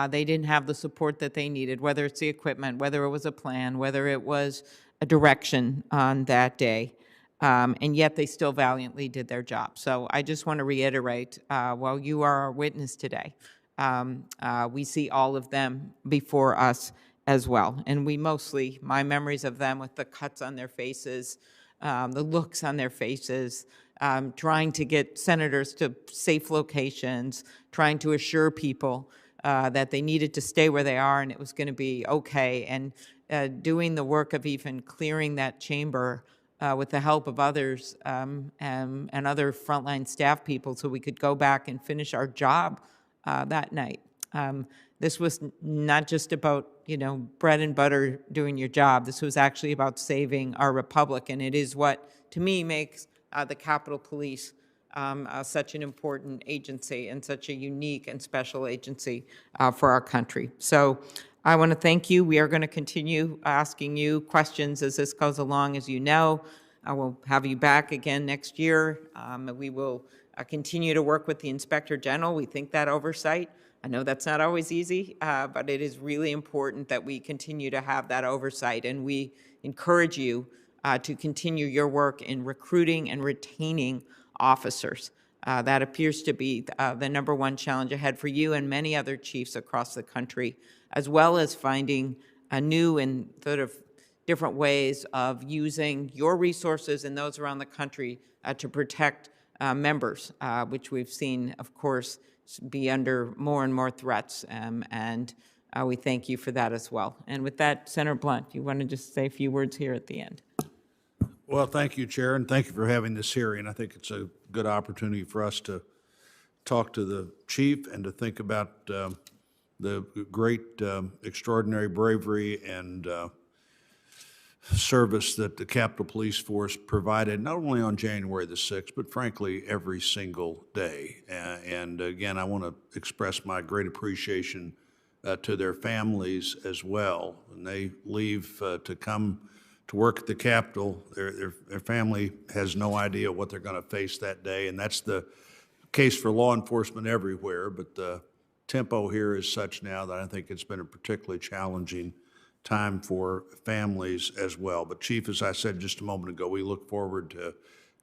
they didn't have the support that they needed, whether it's the equipment, whether it was a plan, whether it was a direction on that day. And yet they still valiantly did their job. So I just want to reiterate, while you are our witness today, we see all of them before us as well. And we mostly, my memories of them with the cuts on their faces, the looks on their faces, trying to get senators to safe locations, trying to assure people that they needed to stay where they are and it was going to be okay, and doing the work of even clearing that chamber with the help of others and other frontline staff people so we could go back and finish our job that night. This was not just about, bread and butter doing your job. This was actually about saving our republic, and it is what, to me, makes the Capitol Police such an important agency and such a unique and special agency for our country. So I want to thank you. We are going to continue asking you questions as this goes along, as you know. I will have you back again next year. We will continue to work with the Inspector General. We think that oversight, I know that's not always easy, but it is really important that we continue to have that oversight, and we encourage you to continue your work in recruiting and retaining officers. That appears to be the #1 challenge ahead for you and many other chiefs across the country, as well as finding a new and sort of different ways of using your resources and those around the country to protect members, which we've seen, of course, be under more and more threats, and we thank you for that as well. And with that, Senator Blunt, you want to just say a few words here at the end? Well, thank you, Chair, and thank you for having this hearing. I think it's a good opportunity for us to talk to the chief and to think about the great, extraordinary bravery and service that the Capitol Police Force provided, not only on January the 6th, but frankly, every single day. And again, I want to express my great appreciation to their families as well. When they leave to come to work at the Capitol, their family has no idea what they're going to face that day, and that's the case for law enforcement everywhere, but the tempo here is such now that I think it's been a particularly challenging time for families as well. But Chief, as I said just a moment ago, we look forward to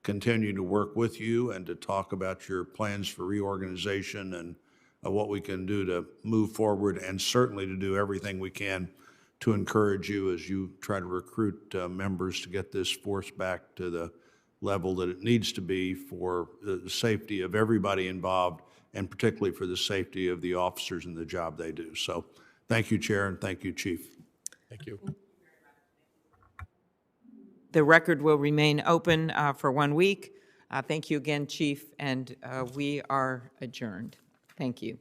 continuing to work with you and to talk about your plans for reorganization and what we can do to move forward, and certainly to do everything we can to encourage you as you try to recruit members to get this force back to the level that it needs to be for the safety of everybody involved, and particularly for the safety of the officers and the job they do. So thank you, Chair, and thank you, Chief. Thank you. The record will remain open for 1 week. Thank you again, Chief, and we are adjourned. Thank you.